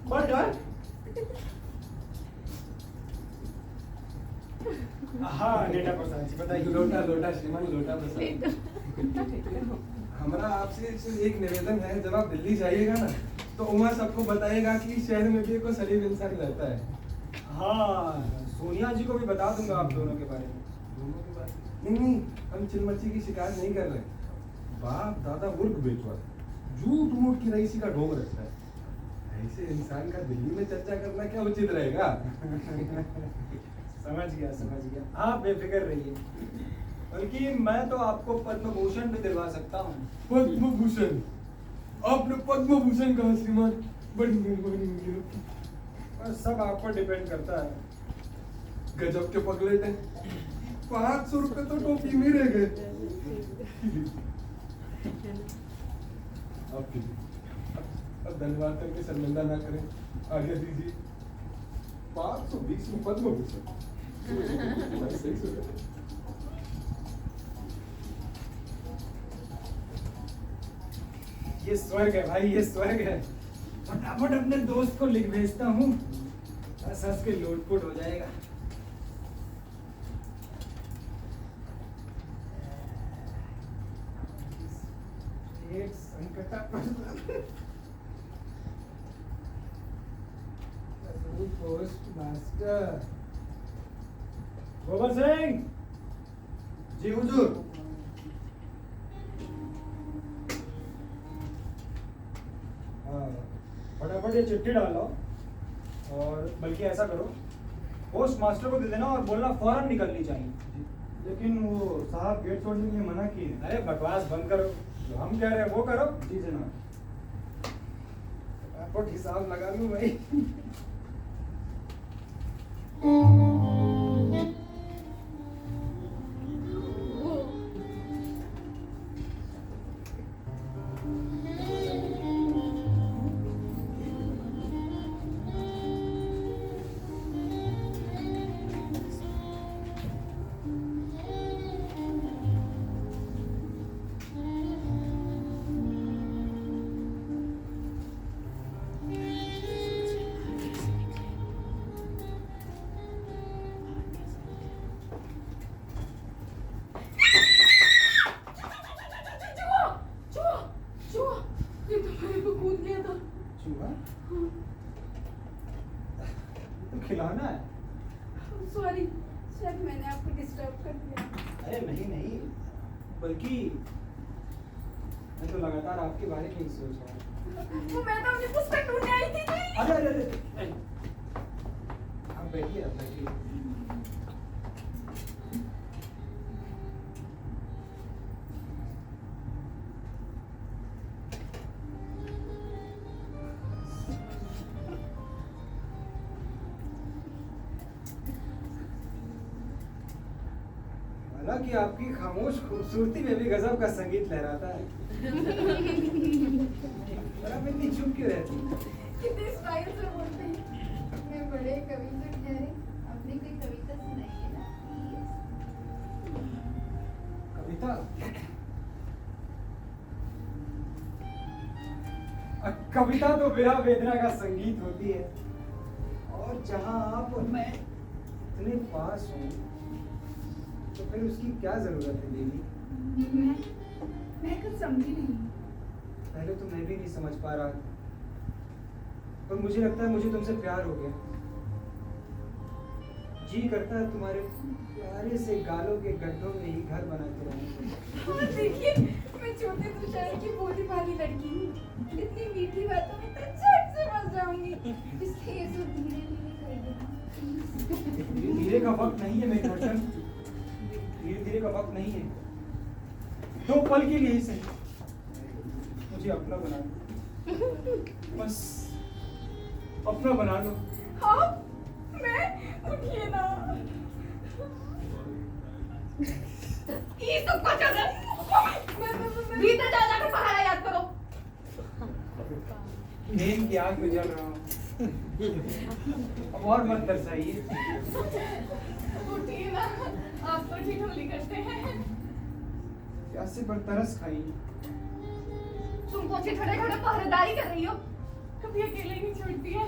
बढ़ जाए। हाँ डेटा प्रसाद जी बताइए। लोटा लोटा श्रीमान लोटा प्रसाद। हमारा आपसे सिर्फ एक निवेदन है, जब आप दिल्ली जाइएगा ना तो वहाँ सबको बताइएगा कि शहर में भी एक शरीफ इंसान रहता है। हाँ सोनिया जी को भी बता दूंगा आप दोनों के बारे में। दोनों के बारे में नहीं, हम चिलमची की शिकायत नहीं कर रहे। बाप दादा मुर्ग बेचवा, झूठ मूठ की रईसी का ढोंग रखता है। ऐसे इंसान का दिल्ली में चर्चा करना क्या उचित रहेगा? समझ गया, आप बेफिक्र रहिए। बल्कि मैं तो आपको पद्म भूषण भी दिलवा सकता हूँ। पद्म भूषण? आपने पद्म भूषण कहा श्रीमान? बड़ी मेहरबानी हुई। बस सब आप पर डिपेंड करता है। गजब के पगलेट हैं। 500 रुपए तो टोपी में रह गए। आप कीजिए, अब धन्यवाद करके शर्मिंदा ना करें, आगे दीजिए। 520 में पद्म भूषण। सही सुना। ये स्वर्ग है भाई, ये स्वर्ग है। फटाफट अपने दोस्त को लिख भेजता हूँ, बस हंस के लोटपोट हो जाएगा। एक पोस्ट मास्टर गोबर सिंह। जी हुजूर। हाँ, फटाफट ये चिट्ठी डालो, और बल्कि ऐसा करो, पोस्ट मास्टर को दे देना और बोलना फौरन निकलनी चाहिए। लेकिन वो साहब गेट छोड़ने के लिए मना किए। अरे बकवास बंद करो, जो हम कह रहे हैं वो करो। जी जनाब। फटाफट हिसाब लगा लूं भाई। चूहा? तो खिलौना है। सॉरी, शायद मैंने आपको डिस्टर्ब कर दिया। अरे नहीं, बल्कि मैं तो लगातार आपके बारे में ही सोच रहा हूँ। मैं तो अपनी पुस्तक ढूंढने आई थी जी। अरे आप बैठिए, आप बैठिए। हालांकि आपकी खामोश खूबसूरती में भी गजब का संगीत लहराता है। पर आप इतनी चुप क्यों रहती हैं? कितने स्टाइल से बोलते हैं। अपने बड़े कवि से कह रहे, अपनी कोई कविता सुनाइए ना प्लीज। कविता? कविता तो विरह वेदना का संगीत होती है, और जहां आप और मैं इतने पास हूं, तो फिर उसकी क्या जरूरत है देवी? मैं कुछ समझी नहीं। पहले तो मैं भी नहीं समझ पा रहा था, पर मुझे लगता है मुझे तुमसे प्यार हो गया। जी करता है तुम्हारे प्यारे से गालों के गड्ढों में ही घर बना के रहूं। देखिए, मैं छोटे तो शहर की भोली भाली लड़की हूँ। इतनी मीठी बातों में तो झट से फंस जाऊंगी। इसलिए ये सब धीरे धीरे कर देना। धीरे का वक्त नहीं है मेरी धड़कन, धीरे का वक्त नहीं है। 2 पल के लिए ही सही मुझे अपना बना लो, बस अपना बना लो। हाँ, मैं उठिए ना। ये सब क्या चल रहा है? भीतर जा जाकर पहाड़ा याद करो। प्रेम की आग में जल रहा हूँ, अब और मत तरसाइए। उठिए ना, आप तो ठिठोली करते हैं। प्यासे पर तरस खाइए। तुम तो अच्छे खड़े खड़े पहरेदारी कर रही हो, कभी अकेले नहीं छोड़ती है।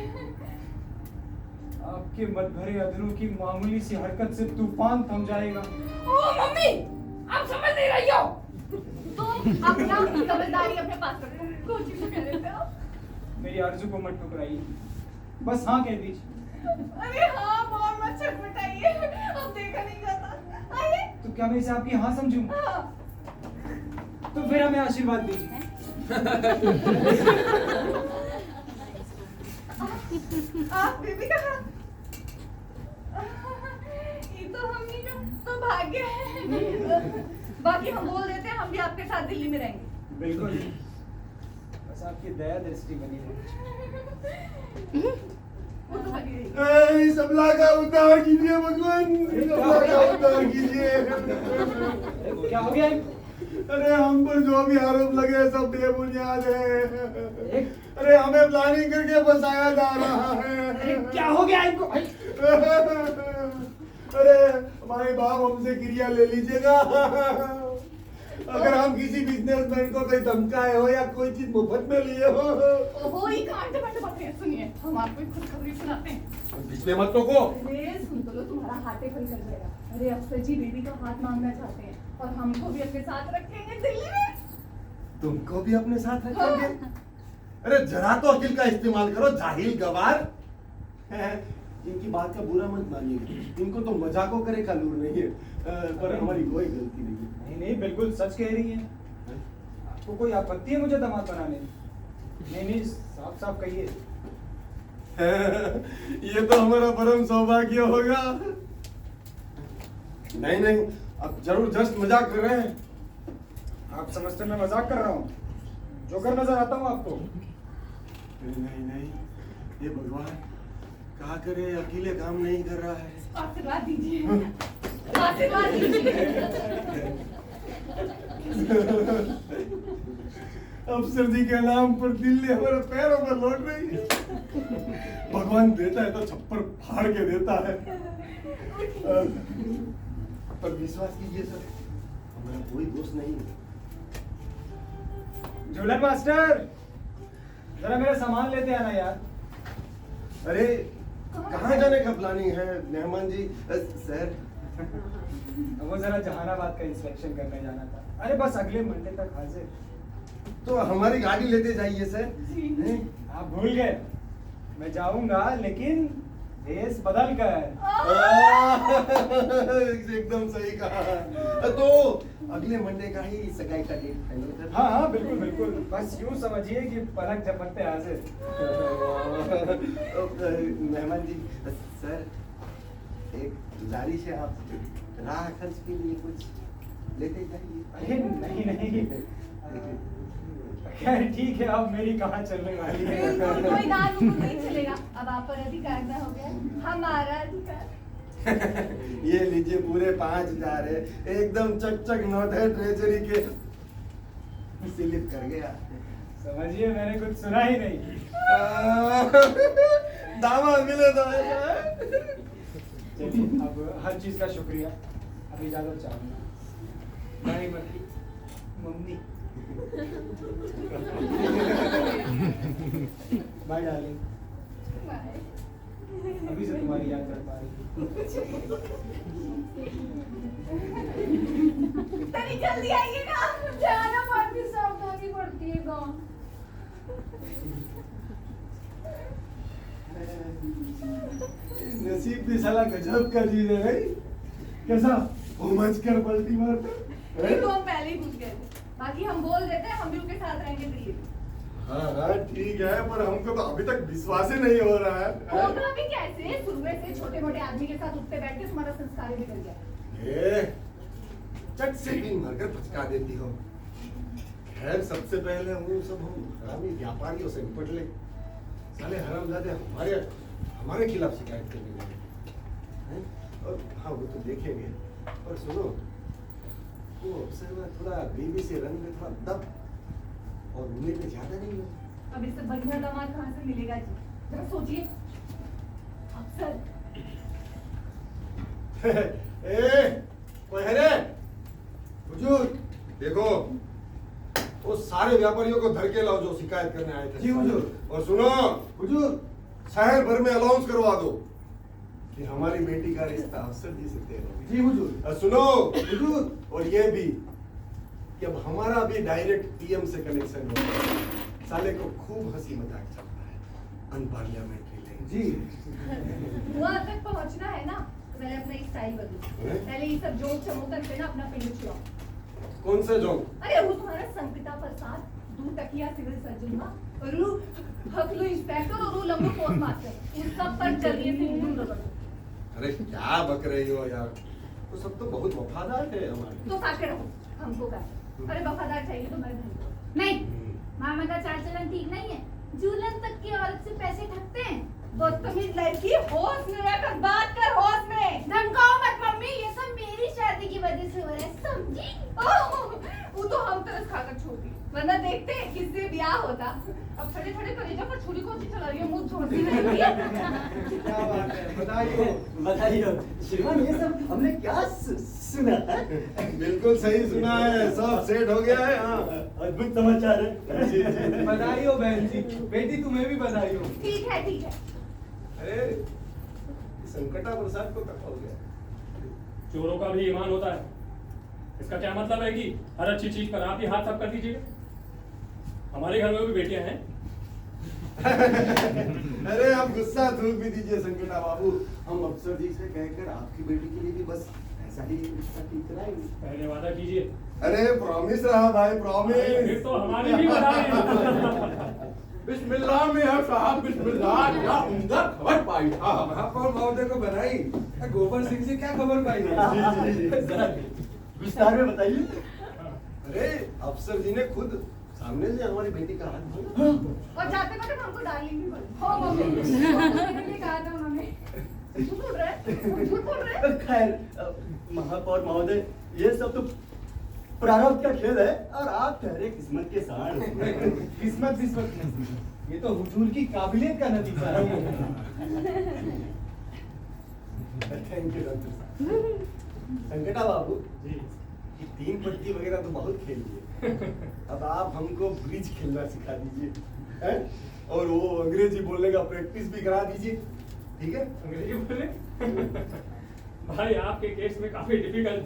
आपके मत भरे अधरों की मामूली सी हरकत से तूफान थम जाएगा। ओ मम्मी, आप समझ नहीं रही हो। तुम अपना समझदारी अपने पास रखो, कोचिंग में कर लेते हो। मेरी आरज़ू को मत ठुकराइए, बस हाँ कह दीजिए। अरे हाँ, बहुत मत छटपटाइए, अब देखा नहीं जाता। आइए। तो क्या मैं इसे आपकी हाँ समझूं? हाँ। तो फिर हमें आशीर्वाद दीजिए। आप बेबी कहाँ? ये तो हमनी का तो भाग्य है। बाकी हम बोल देते हैं हम भी आपके साथ दिल्ली में रहेंगे। बिल्कुल, बस आपकी दया दृष्टि बनी रहे। वो तो बनी रहेगी। ए, सबला का उद्धार कीजिए भगवान, सबला का उद्धार कीजिए। क्या हो गया? अरे हम पर जो भी आरोप लगे सब बेबुनियाद है। अरे हमें प्लानिंग करके फंसाया जा रहा है। क्या हो गया इनको? अरे हमारे बाप हमसे क्रिया ले लीजिएगा। अगर हम किसी बिजनेसमैन को कोई धमकाए हो या कोई चीज मुफ्त में लिए हो। ओहो, ये कांटे बांटे बातें हैं। सुनिए, हम आपको एक खुशखबरी सुनाते हैं। बीच में मत टोको। अरे सुन तो लो, तुम्हारा हाथ ही खुल कर जाएगा। अरे अफसर जी बेबी का हाथ मांगना चाहते हैं और हमको भी अपने साथ रखेंगे दिल्ली में। तुमको भी अपने साथ रखेंगे? अरे जरा तो अकिल का इस्तेमाल करो, जाहिल गवार। इनकी बात का बुरा मत मानिए, इनको तो मजाकों करे का लूर नहीं है। पर हमारी कोई गलती नहीं है। नहीं नहीं, बिल्कुल सच कह रही हैं। आपको कोई आपत्ति है मुझे दामाद बनाने में? नहीं नहीं, साफ साफ कहिए। ये तो हमारा परम सौभाग्य होगा। नहीं नहीं, अब जरूर जस्ट मजाक कर रहे हैं। आप समझते मैं मजाक कर रहा हूँ? जोकर नजर आता हूँ आपको? नहीं नहीं नहीं, ये भगवान क्या करे, अकेले काम नहीं कर रहा है। आशीर्वाद दीजिए, आशीर्वाद दीजिए। अफसर जी के नाम पर दिल्ली हमारे पैरों पर लौट रही है। भगवान देता है तो छप्पर फाड़ के देता है। पर विश्वास कीजिए सर, हमारा कोई दोष नहीं है। झूलन मास्टर, जरा मेरा सामान लेते आना यार। अरे कहाँ जाने का प्लानिंग है मेहमान जी? सर वो जरा जहानाबाद का इंस्पेक्शन करने जाना था। अरे बस अगले मंडे तक हाजिर। तो हमारी गाड़ी लेते जाइए सर। हैं? आप भूल गए, मैं जाऊंगा लेकिन भेस बदल कर। एकदम सही कहा। तो अगले मंडे का ही सगाई का डेट फाइनल कर। हाँ हाँ बिल्कुल बिल्कुल, बस यूं समझिए कि पलक झपकते हाजिर। मेहमान जी, सर एक गुजारिश है, आप राह खर्च के लिए कुछ लेते जाइए। अरे नहीं नहीं, खैर ठीक है, अब मेरी कहाँ चलने वाली है। बिल्कुल कोई दाल मुकुट नहीं चलेगा। अब आप पर अधिकार न हो गया हमारा अधिकार। ये लीजिए पूरे 5,000 है, एकदम चक चक नोट है, ट्रेजरी के स्लिप कर गया। समझिए मैंने कुछ सुना ही नहीं। दामाद मिले तो चलिए, अब हर चीज का शुक्रिया, अब इजाजत चाहूंगा। नहीं मत मम्मी। Bye darling. अभी से तुम्हारी याद कर पा रही। तनी जल्दी आइएगा, जाना पड़ती, सावधानी पड़ती है गाँव। नसीब भी साला गजब का चीज है भाई। कैसा उमज कर पलटी मारता। ये तो हम पहले ही पूछ गए थे। बाकी हम बोल देते हैं हम भी उनके साथ रहेंगे दिल्ली में। हाँ हाँ ठीक है, पर हमको तो अभी तक विश्वास ही नहीं हो रहा है। होगा भी कैसे? शुरू से छोटे मोटे आदमी के साथ उठते बैठते तुम्हारा संस्कार ही बिगड़ गया। ए, चट से पिन मारकर पचका देती हो। खैर सबसे पहले हम सब हरामी व्यापारियों से निपट ले। साले हरामजादे हमारे खिलाफ शिकायत करने लगे। और हाँ वो तो देखेंगे, और सुनो वो अफसर में थोड़ा बेबी से रंग में थोड़ा दब और उम्र में ज्यादा नहीं हो। अब इससे बढ़िया दामाद कहाँ से मिलेगा जी? जरा सोचिए। अफसर ए, कोई है रे? हुजूर, देखो वो सारे व्यापारियों को धर के लाओ जो शिकायत करने आए थे। जी हुजूर। और सुनो हुजूर, शहर भर में अनाउंस करवा दो कि हमारी बेटी का रिश्ता अफसर जी से तय हो गया। जी हुजूर। और सुनो हुजूर, और ये भी कि अब हमारा भी डायरेक्ट पीएम से कनेक्शन हो गया। साले को खूब हंसी मजाक चलता है, अनपार्लियामेंट्री लैंग्वेज। जी वहाँ तक पहुँचना है ना, तो पहले अपना स्टाइल बदलो। हैं? पहले ये सब जोक चमोतन से ना अपना पिंड छुड़ाओ। कौन से जोंक? अरे वो तुम्हारा संकिता प्रसाद, दू टकिया सिविल सर्जन हुआ, और रू हकलू इंस्पेक्टर और रू लंबू पोस्ट मास्टर, इन सब पर जल्दी से ढूंढ रहा। अरे क्या बक रही हो यार, वो सब तो बहुत वफादार है हमारे। तो साके रहो, हमको क्या? अरे वफादार चाहिए तो मैं भेज दूँ। नहीं, मामा का चाल चलन ठीक नहीं है। झूलन तक की औरत से पैसे ठगते हैं। बदतमीज लड़की, होश में रहकर बात कर, होश में। धमकाओ मत मम्मी, ये सब मेरी शादी की वजह से हो रहा है, समझी? ओह, वो तो हम तरस खाकर छोड़ी, वरना देखते हैं किससे ब्याह होता। अब छड़े छड़े कलेजा पर छुरी कौन सी चला रही है, मुंह छोड़ती नहीं है। क्या बात है, बताइए। बताइए श्रीमान, ये सब हमने क्या सुना है? बिल्कुल सही सुना है, सब सेट हो गया है। हाँ, अद्भुत समाचार है। जी जी। बधाई हो बहन जी, बेटी तुम्हें भी बधाई हो। ठीक है, ठीक है। अरे संकटा प्रसाद को कब हो गया? चोरों का भी ईमान होता है। इसका क्या मतलब है कि हर अच्छी चीज पर आप ही हाथ साफ कर दीजिएगा? हमारे घर में भी बेटियां हैं। अरे आप गुस्सा थूक भी दीजिए संकटा बाबू, हम अफसर जी से कहकर आपकी बेटी के लिए भी बस ऐसा ही रिश्ता ठीक कराएंगे। पहले वादा कीजिए। अरे प्रॉमिस रहा भाई, प्रॉमिस। फिर तो हमारी भी बधाई। बिस्मिल्लाह में है साहब, बिस्मिल्लाह। क्या उम्दा खबर पाई। हाँ, महापौर महोदय को बधाई। गोबर सिंह से क्या खबर पाई? जी जी जी, जरा विस्तार में बताइए। अरे अफसर जी ने खुद सामने से हमारी बेटी का हाथ धोया। और जाते वक्त हमको डार्लिंग भी बोले। हो मम्मी, मेरे लिए कहा था उन्होंने। झूठ बोल रहे हैं? झूठ बोल रहे हैं? खैर महापौर महोदय, ये सब तो प्रारब्ध का खेल है और आप ठहरे किस्मत के साथ। किस्मत नहीं, ये तो हुजूर की काबिलियत का नतीजा है। थैंक यू डॉक्टर साहब। संकटा बाबू जी। ये 3 पत्ती वगैरह तो बहुत खेल लिए, अब आप हमको ब्रिज खेलना सिखा दीजिए, हैं? और वो अंग्रेजी बोलने का प्रैक्टिस भी करा दीजिए, ठीक है? अंग्रेजी बोले? भाई आपके केस में काफी डिफिकल्ट,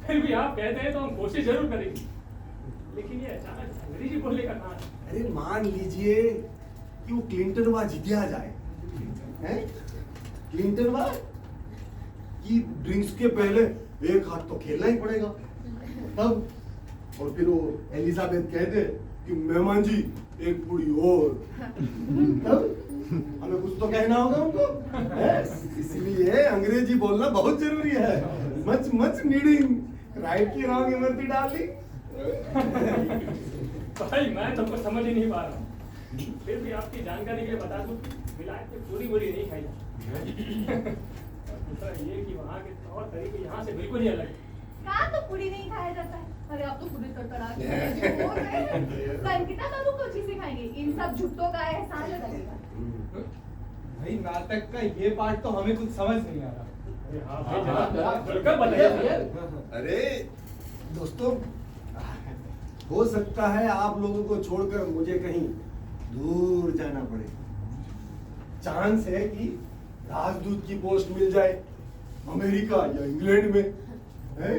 फिर भी आप कहते हैं तो हम कोशिश जरूर करेंगे। लेकिन ये अचानक अंग्रेजी बोलने का कहाँ? अरे मान लीजिए कि वो क्लिंटनवा जीतिया जाए, हैं? क्लिंटनवा की ड्रिंक्स के पहले एक हाथ तो खेलना ही पड़ेगा, तब और फिर वो एलिजाबेथ कह दे कि मेहमान जी एक पूरी और, तब हमें कुछ तो कहना होगा उनको, हैं? इसलिए अंग्रेजी बोलना बहुत जरूरी है। मच मच नीडिंग राइट की रॉन्ग इमरती डार्लिंग। भाई मैं तो कुछ समझ ही नहीं पा रहा हूँ। फिर भी आपकी जानकारी के लिए बता दूं, विलायत में पूरी बुरी नहीं खाई जाती। और दूसरा ये कि वहाँ के तौर तरीके यहाँ से बिल्कुल ही अलग है। कहा तो पूरी नहीं खाया जाता है। अरे आप तो पूरी कड़कड़ा के बोल रहे हैं। संकिता बाबू को चीज सिखाएंगे, इन सब झुट्टों का एहसान लगेगा। भाई नाटक का ये पार्ट तो हमें कुछ समझ नहीं आ रहा। अरे हाँ भाई, जरा खुलकर बताइए। अरे दोस्तों, हो सकता है आप लोगों को छोड़कर मुझे कहीं दूर जाना पड़े। चांस है कि राजदूत की पोस्ट मिल जाए अमेरिका या इंग्लैंड में, हैं?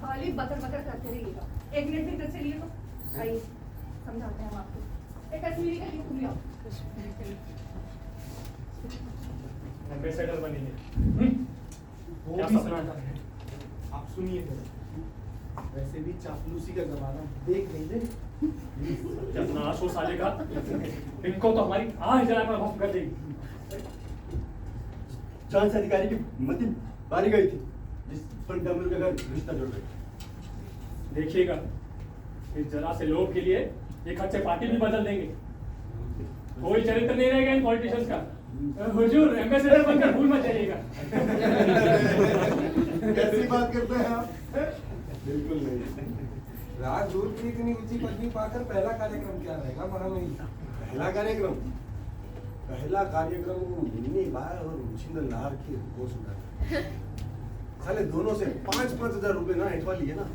खाली बकर बकर करते रहिएगा। 1 मिनट भी इधर चलिए तो आइए समझाते हैं हम आपको। एक कश्मीरी का लिए खुली आओ। एम्बेसडर बनेंगे। वो क्या भी सपना सुना है। आप सुनिए जरा। वैसे भी चापलूसी का जमाना देख नहीं दे। क्या नाश हो साले का, इनको तो हमारी आह जलाकर भस्म कर देगी। जांच अधिकारी की मति मारी गई थी, जिस पर डमरू के घर रिश्ता जुड़ गया। देखिएगा, इस जरा से लोभ के लिए एक हाथ से पार्टी भी बदल देंगे। कोई चरित्र नहीं रहेगा इन पॉलिटिशियंस का। हुजूर एम्बेसडर बनकर भूल मत जाइएगा। कैसी बात करते हैं आप? बिल्कुल नहीं। राजदूत की इतनी ऊंची पदवी पाकर पहला कार्यक्रम क्या रहेगा महामहिम? पहला कार्यक्रम मिन्नी बाय और मुशिंदर लार की रिपोर्ट सुना। साले दोनों से 5-5 हजार रुपए ना हटवा लिए ना,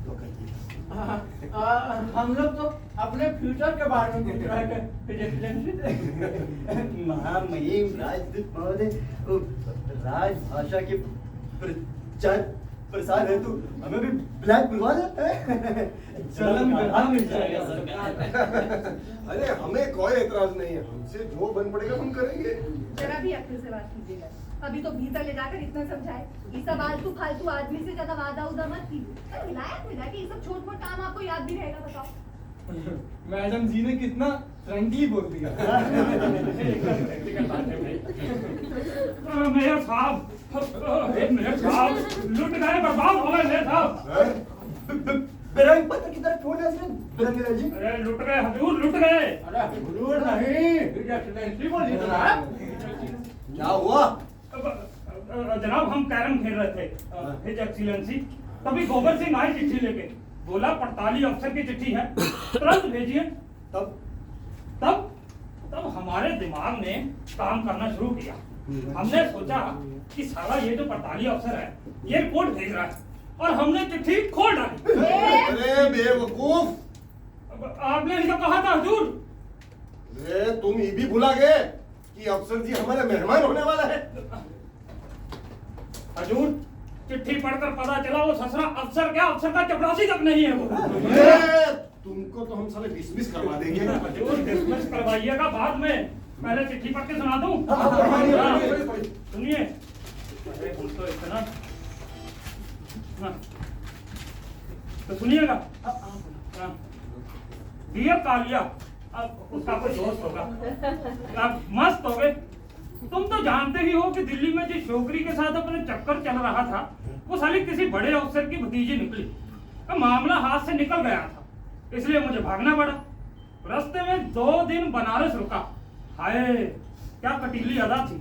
तो कहिए। हम लोग तो अपने फ्यूचर के बारे में पूछ रहे थे। महामहिम राजदूत महोदय, राजभाषा के प्रचार प्रसार हेतु हमें भी ब्लैक बुलवा देते हैं। चलन बढ़ा मिल जाएगा सरकार। अरे हमें कोई एतराज नहीं है, हमसे जो बन पड़ेगा हम करेंगे। जरा भी अक्ल से बात कीजिएगा। अभी तो भीतर ले जाकर इतना समझाए ये सब आलतू फालतू आदमी से ज्यादा वादा उदा मत कीजिए। विलायत में जाके ये सब छोट मोट काम आपको याद भी रहेगा, बताओ। मैडम जी ने कितना फ्रेंकली बोल दिया। मेयर साहब, मेयर साहब लुट गए, बर्बाद हो गए मेयर साहब। बेरंग पत्र की तरह छोड़ दिया बेरंग जी। अरे लुट गए हजूर, लुट गए। अरे हुजूर नहीं, हिज एक्सीलेंसी बोल रहा है। क्या हुआ? जनाब हम कैरम खेल रहे थे, हिज एक्सीलेंसी, तभी गोबर सिंह आए चिट्ठी लेके, बोला पड़ताली अफसर की चिट्ठी है, तुरंत भेजिए। तब तब तब हमारे दिमाग ने काम करना शुरू किया। हमने सोचा कि साला ये जो पड़ताली अफसर है ये रिपोर्ट भेज रहा है, और हमने चिट्ठी खोल डाली। अरे बेवकूफ, आपने नहीं तो कहा था हुजूर। अरे तुम ये भी भुला गए कि अफसर जी हमारे मेहमान होने वाला है। हुजूर चिट्ठी पढ़कर पता चला वो ससुरा अफसर क्या, अफसर का चपरासी तक नहीं है वो। अरे तुमको तो हम साले डिसमिस करवा देंगे। हुजूर डिसमिस करवाइएगा बाद में, पहले चिट्ठी पढ़ के सुना दूं। सुनिए, अरे हम तो इतना तो सुनिएगा। डियर कालिया, अब उसका कोई दोस्त होगा, आप मस्त हो गए। तुम तो जानते ही हो कि दिल्ली में जिस छोकरी के साथ अपने चक्कर चल रहा था वो साली किसी बड़े अफसर की भतीजी निकली। अब मामला हाथ से निकल गया था, इसलिए मुझे भागना पड़ा। रास्ते में 2 दिन बनारस रुका। हाय क्या कटीली अदा थी,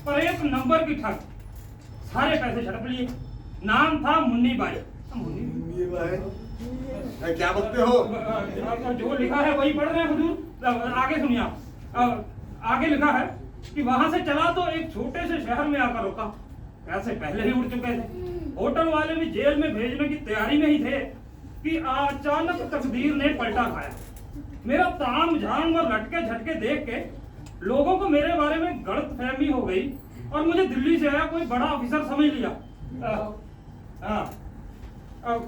पर 1 नंबर की ठग। सारे पैसे झड़प लिए। नाम था मुन्नी बाई। मुन्नी बाई? क्या बकते हो? जो लिखा है वही पढ़ रहे हैं हुजूर। आगे सुनिए आप। आगे लिखा है कि वहां से चला तो एक छोटे से शहर में आकर रुका। पैसे पहले ही उड़ चुके थे। होटल वाले भी जेल में भेजने की तैयारी में ही थे कि अचानक तकदीर ने पलटा खाया। मेरा ताम झाम और लटके झटके देख के लोगों को मेरे बारे में गलतफहमी हो गई और मुझे दिल्ली से आया कोई बड़ा ऑफिसर समझ लिया।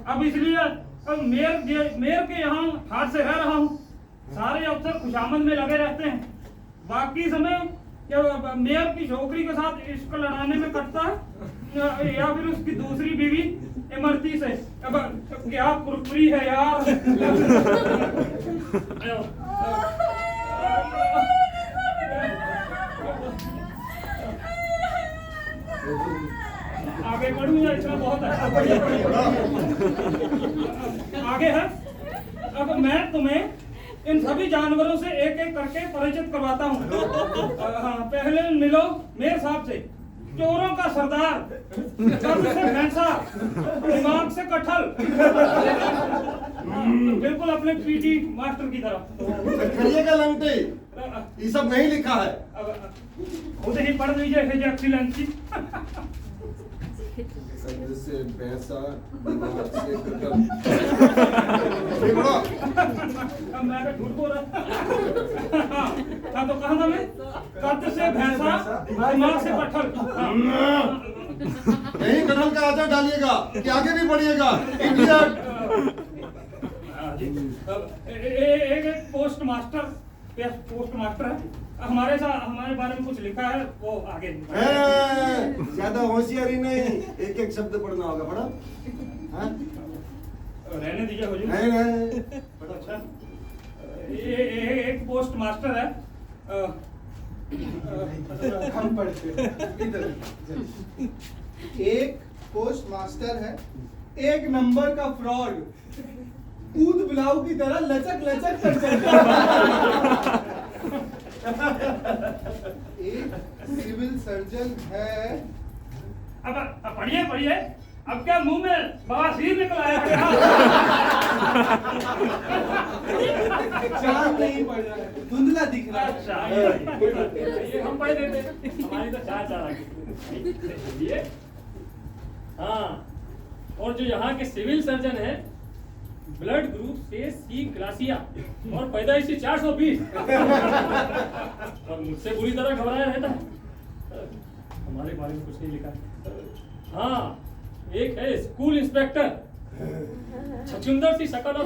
अब इसलिए मेयर के यहाँ हाथ से रह रहा हूँ। सारे अफसर खुशामद में लगे रहते हैं, बाकी समय मेयर की छोकरी के साथ इश्क लड़ाने में कटता है या फिर उसकी दूसरी बीवी इमरती से। अब क्या कुरकुरी है यार। आगे बढ़ूं या इतना बहुत है? आगे है। अब मैं तुम्हें इन सभी जानवरों से एक एक करके परिचित करवाता हूँ। हाँ, पहले मिलो मेयर साहब से, चोरों का सरदार, कब्र से भैंसा, दिमाग से कटहल। बिल्कुल अपने पीटी मास्टर की तरह। करिएगा लंगटे, ये सब नहीं लिखा है। खुद ही पढ़ लीजिए हिज एक्सीलेंसी। सर से भैंसा, दिमाग से कटहल। मैं तो झूठ बोल रहा। हाँ तो कहा था मैं, कद से भैंसा, दिमाग से कटहल। नहीं कटहल का आचार डालिएगा कि आगे भी बढ़िएगा। इडियट। एक पोस्ट मास्टर है, हमारे साथ हमारे बारे में कुछ लिखा है, वो आगे ज्यादा होशियारी नहीं, एक एक शब्द पढ़ना होगा। पढ़ा? रहने दीजिए हुजूर। नहीं अच्छा, एक पोस्ट मास्टर है। हम पढ़ते हैं इधर। एक पोस्ट मास्टर है, 1 नंबर का फ्रॉड, दूध बिलाऊ की तरह लचक लचक कर चलता है। एक सिविल सर्जन है। अब पढ़िए, अब क्या मुंह में बवासीर निकल आया क्या? चांद नहीं पड़ रहा है, धुंधला दिख रहा है। अच्छा, ये हम पढ़ देते हैं, हमारी तो चार ये। हाँ, और जो यहाँ के सिविल सर्जन है, ब्लड ग्रुप से सी क्लासिया और पैदाइशी 420। और मुझसे बुरी तरह घबराया रहता है। हमारे बारे में कुछ नहीं लिखा। हाँ, एक है स्कूल इंस्पेक्टर, छछुंदर सी शकल,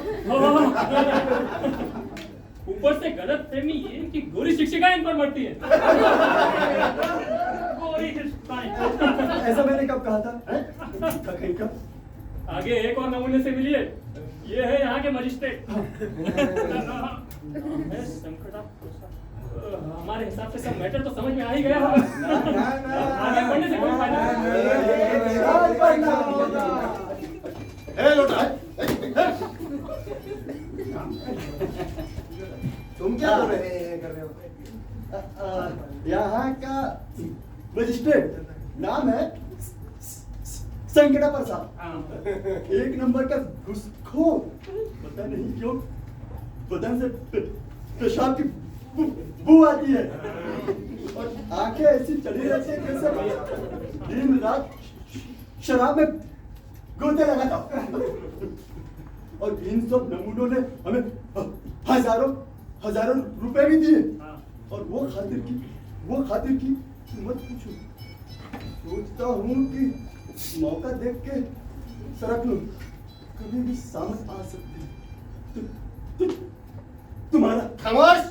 ऊपर से गलत फहमी ये कि गोरी शिक्षिका इन पर मरती है। गोरी ऐसा मैंने कब कहा था? कहीं कब? आगे एक और नमूने से मिलिए। ये है यहाँ के मजिस्ट्रेट। हमारे हिसाब से सब मैटर तो समझ में आ ही गया होगा। आगे पढ़ने से कोई फायदा ए लोटा, तुम क्या कर रहे हो? यहाँ का मजिस्ट्रेट नाम है संकटा प्रसाद। एक नंबर का घुसखोर। पता नहीं क्यों बदन से पेशाब की बू आती है और आंखें ऐसी चढ़ी रहती है जैसे दिन रात शराब में गोते लगाता हूं। और इन सब नमूनों ने हमें हजारों रुपए भी दिए और वो खातिर की मत पूछो। सोचता हूँ कि मौका देख के सरक लूं, कभी भी सामने आ सकती है। तुम्हारा खामोश।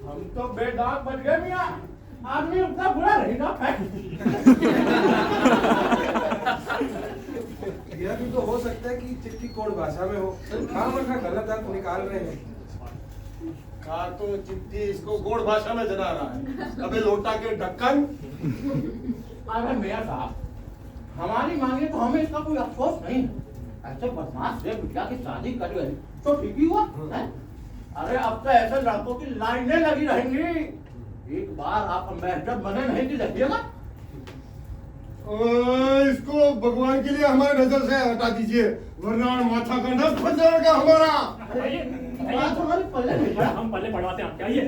हम तो बेदाग बच गए मियां। आदमी उतना बुरा रहेगा। यह भी तो हो सकता है कि चिट्ठी कोड भाषा में हो। खामखा गलत अर्थ निकाल रहे हैं। का तो चिट्ठी इसको गोड़ भाषा में जना रहा है। अबे लोटा के ढक्कन। अरे मेयर साहब, हमारी मांगे तो हमें इसका कोई अफसोस नहीं है। ऐसे बदमाश से बिटिया की शादी कर गई तो ठीक ही हुआ है? अरे अब तो ऐसे लड़कों की लाइनें लगी रहेंगी। एक बार आप अम्बेसडर बने नहीं कि देखिएगा। इसको भगवान के लिए हमारे नजर से हटा दीजिए, वरना माथा का नस फंस जाएगा हमारा। बात हमारी पल्ले नहीं पड़ा। हम पहले पढ़वाते हैं आपके। आइए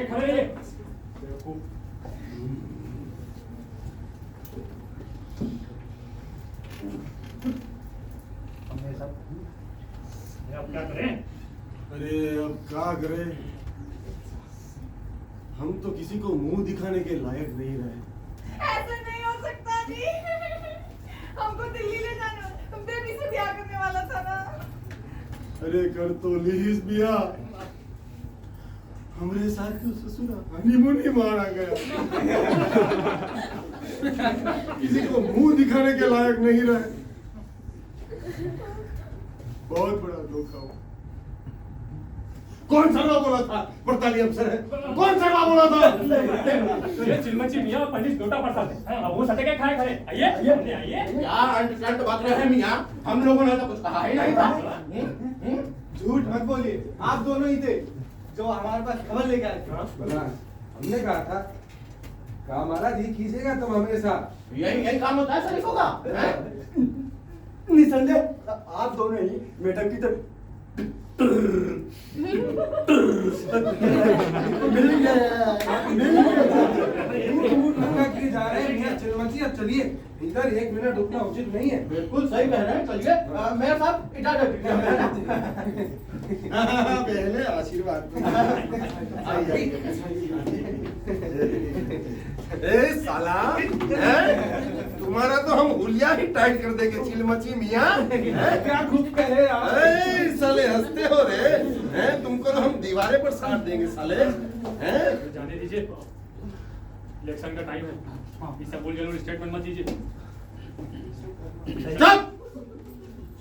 खड़े रहिए। अब क्या करें? अरे अब क्या करें? हम तो किसी को मुंह दिखाने के लायक नहीं रहे। ऐसा नहीं हो सकता जी। हमको दिल्ली ले जाना, बेबी से ब्याह करने वाला था ना। अरे कर तो लीज बिया। हमरे साथ तो ससुरा हनीमून ही मारा गया। किसी को मुंह दिखाने के लायक नहीं रहे। बहुत बड़ा धोखा हुआ। कौन सरवा बोला था? पड़ताली अफसर है। कौन सरवा बोला था? ये चिलमची मियां पंडित लोटा प्रसाद है। अब वो सटे के खाए खड़े। आइए आइए। यार अंडरस्टैंड बात रहे हैं मियां। हम लोगों ने तो कुछ कहा ही नहीं था। झूठ मत बोलिए, आप दोनों ही थे जो हमारे पास खबर लेके आए थे। बोला, हमने कहा था कहा महाराज ये कीजिएगा तुम हमेशा। यही काम होता है शरीफों का। निसंदेह आप दोनों ही मेढक की तरह किए जा रहे हैं। चिलमची अब चलिए, इधर 1 मिनट रुकना उचित नहीं है। बिल्कुल सही कह रहे हैं। चलिए मेयर साहब इजाजत पहले आशीर्वाद। ए साला, तुम्हारा तो हम हुलिया ही टाइट कर देंगे चिलमची मियां। क्या खुद कहे आप? साले हंसते हो रे। तुमको तो हम दीवारे पर साट देंगे साले। जाने दीजिए, इलेक्शन का टाइम है। इससे बोल जरूर स्टेटमेंट मत दीजिए। चुप।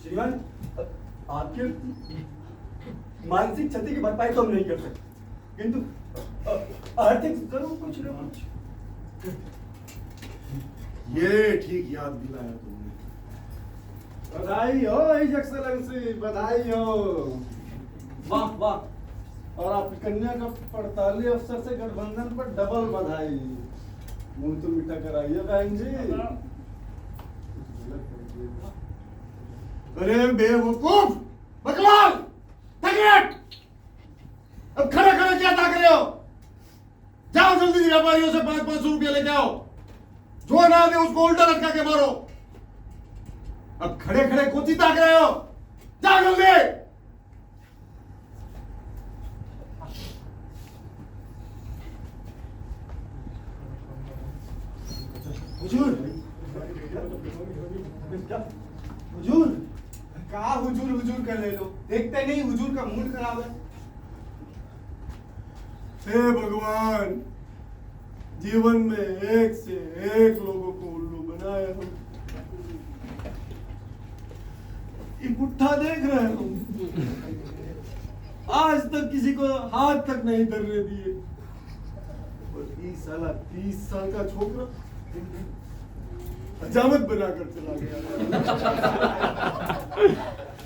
श्रीमान, आपके मानसिक क्षति की भरपाई तो हम नहीं कर सकते, किंतु आर्थिक जरूर कुछ न कुछ। ये ठीक याद दिलाया तुमने। बधाई हो हिज एक्सेलेंसी, बधाई हो। वाह वाह, और आपकी कन्या का पड़ताली अफसर से गठबंधन पर डबल बधाई। मुंह तो मीठा कराइए बहन जी। अरे बेवकूफ, बकवाल, ठगेट। अब खड़े खड़े क्या ताक रहे हो? जाओ जल्दी व्यापारियों से 500 रुपया लेके आओ। जो ना दे उसको उल्टा लटका के मारो। अब खड़े खड़े कुछ ताक रहे हो? जाओ जल्दी। हुजूर, हुजूर, कहा हुजूर कर ले लो, देखते नहीं हुजूर का मूड खराब है। हे भगवान, जीवन में एक से एक लोगों को उल्लू बनाए हम। ये पुट्ठा देख रहे हो, आज तक किसी को हाथ तक नहीं धरने दिए, और ये साला 30 साल का छोकरा हजामत बनाकर चला गया।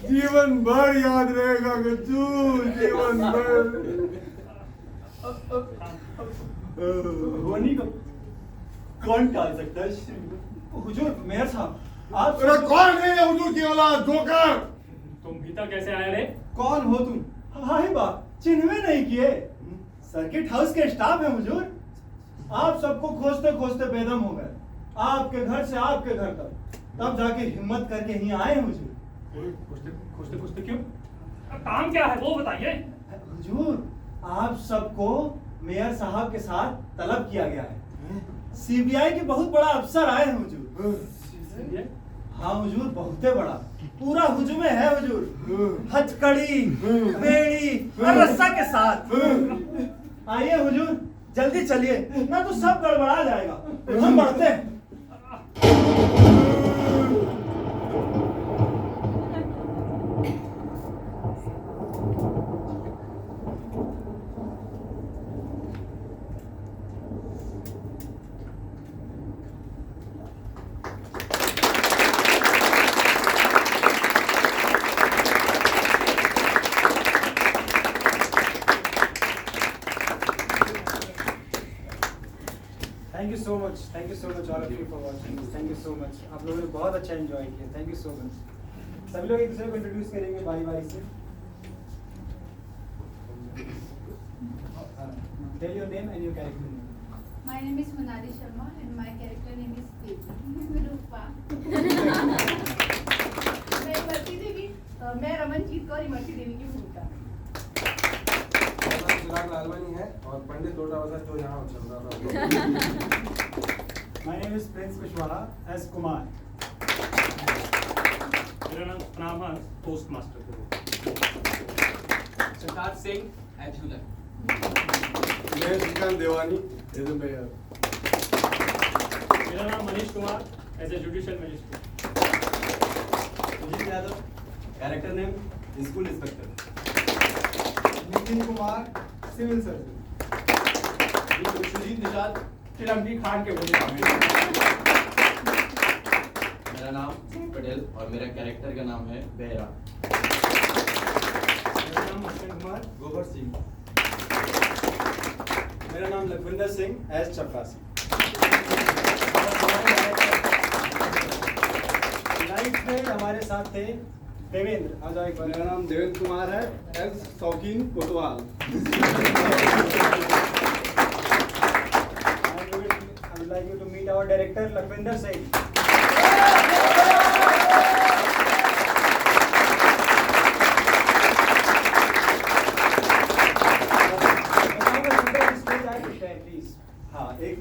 जीवन भर याद रहेगा गज्जू, जीवन भर। रोनी को कौन टाल सकता है? हुजूर मेयर साहब, आप अरे कौन है ये हुजूर की औलाद जोकर? तुम भीतर कैसे आए रे? कौन हो तुम? हाय बा, चिन्हवे नहीं किए। सर्किट हाउस के स्टाफ है हुजूर। आप सबको खोजते खोजते बेदम हो गए, आपके घर से आपके घर तक, तब जाके हिम्मत करके यहीं आए हुजूर। खोजते खोजते क्यों? काम क्या है वो बताइए। हुजूर, आप सबको मेयर साहब के साथ तलब किया गया है। सीबीआई के बहुत बड़ा अफसर आए हैं हुजूर। हाँ हुजूर, बहुते बड़ा, पूरा हुजूम में है हुजूर, हथकड़ी, बेड़ी और रस्सा के साथ। आइए हुजूर, जल्दी चलिए, ना तो सब गड़बड़ा जाएगा। हम बढ़ते हैं। Thank you so much all of you for watching. Thank you so much, आप लोगों ने बहुत अच्छा एंजॉय किया। Thank you so much. सभी लोग एक दूसरे को इंट्रोड्यूस करेंगे बारी बारी से। Tell your name and your character name. My name is Munari Sharma and my character name is Devi. रूपा। मैं इमरती देवी, मैं रमनजीत कौर इमरती देवी की भूमिका। चिराग लालवानी है और पंडित लोटा वसा जो यहाँ चल रहा था। My name is Prince Kushwaha S Kumar. मेरा नाम नाम है पोस्ट मास्टर। सरकार सिंह एज हुलर। मैं श्रीकांत देवानी एज ए मेयर। मेरा नाम Manish Kumar as a judicial magistrate. Ajit Yadav, character name school inspector. Nitin Kumar civil surgeon. Sujit Nishad Chiranji Khan के भूमिका में। मेरा नाम पटेल और मेरा कैरेक्टर का नाम है बेरा। मेरा नाम अश्विन कुमार गोबर सिंह। मेरा नाम लखविंदर सिंह एस चपरासी। लाइफ में हमारे साथ थे देवेंद्र। आ जाओ एक बार। मेरा नाम देवेंद्र कुमार है एज शौकीन कोतवाल। I would like you to meet our director Lakwinder Singh. हाँ, एक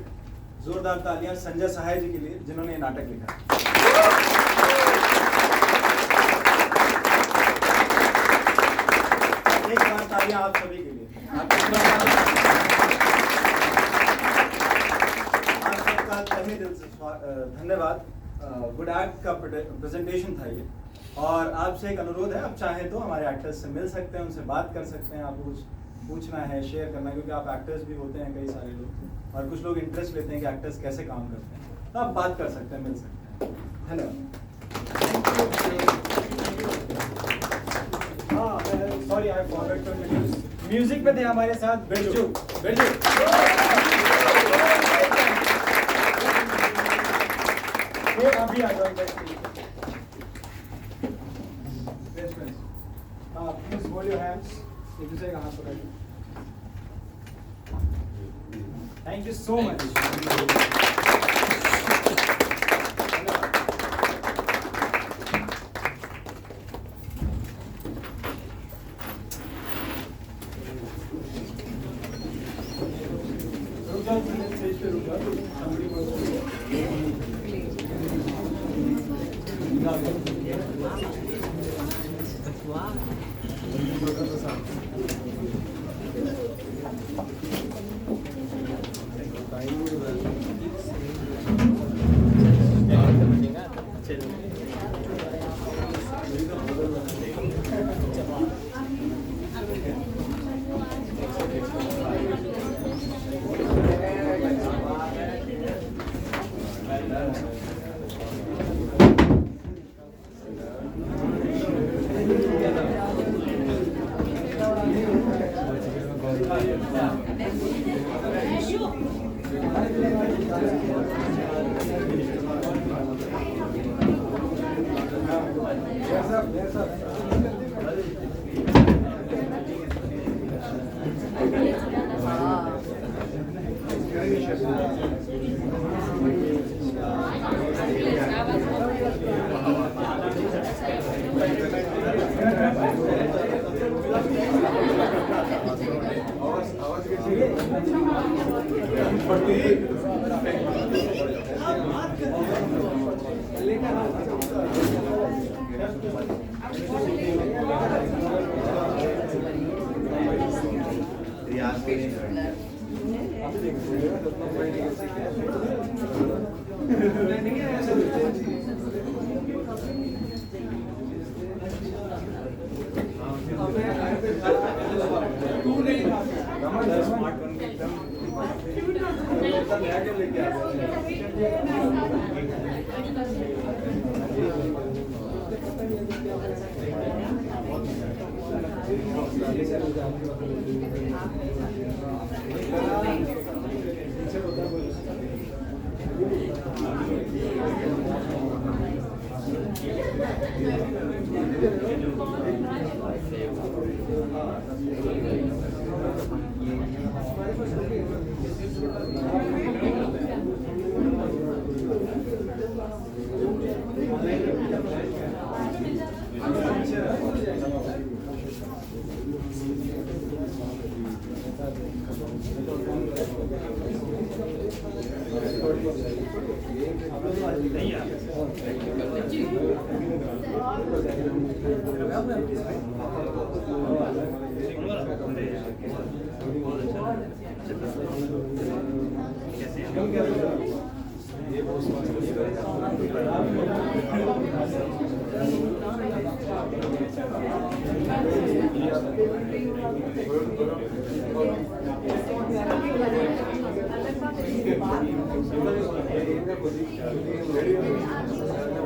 जोरदार तालियां संजय सहाय जी के लिए जिन्होंने ये नाटक लिखा। एक बार तालियां आप सभी के लिए। आप सबका तहे दिल से धन्यवाद। गुड एक्ट का प्रेजेंटेशन था ये, और आपसे एक अनुरोध है, आप चाहें तो हमारे एक्टर्स से मिल सकते हैं, उनसे बात कर सकते हैं। आप कुछ पूछना है, शेयर करना है, क्योंकि आप एक्टर्स भी होते हैं कई सारे लोग, और कुछ लोग इंटरेस्ट लेते हैं कि एक्टर्स कैसे काम करते हैं, तो आप बात कर सकते हैं, मिल सकते हैं। धन्यवाद। हाँ, sorry I forgot to introduce. Music पे थे हमारे साथ बिरजू। बिरजू ये अभी आ जाओ। हाँ, प्लीज होल्ड योर हैंड्स, एक दूसरे का हाथ पकड़िए। Thank you so much. रुक जाओ, स्टेज पे रुक जाओ।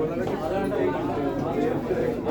बोला ना कि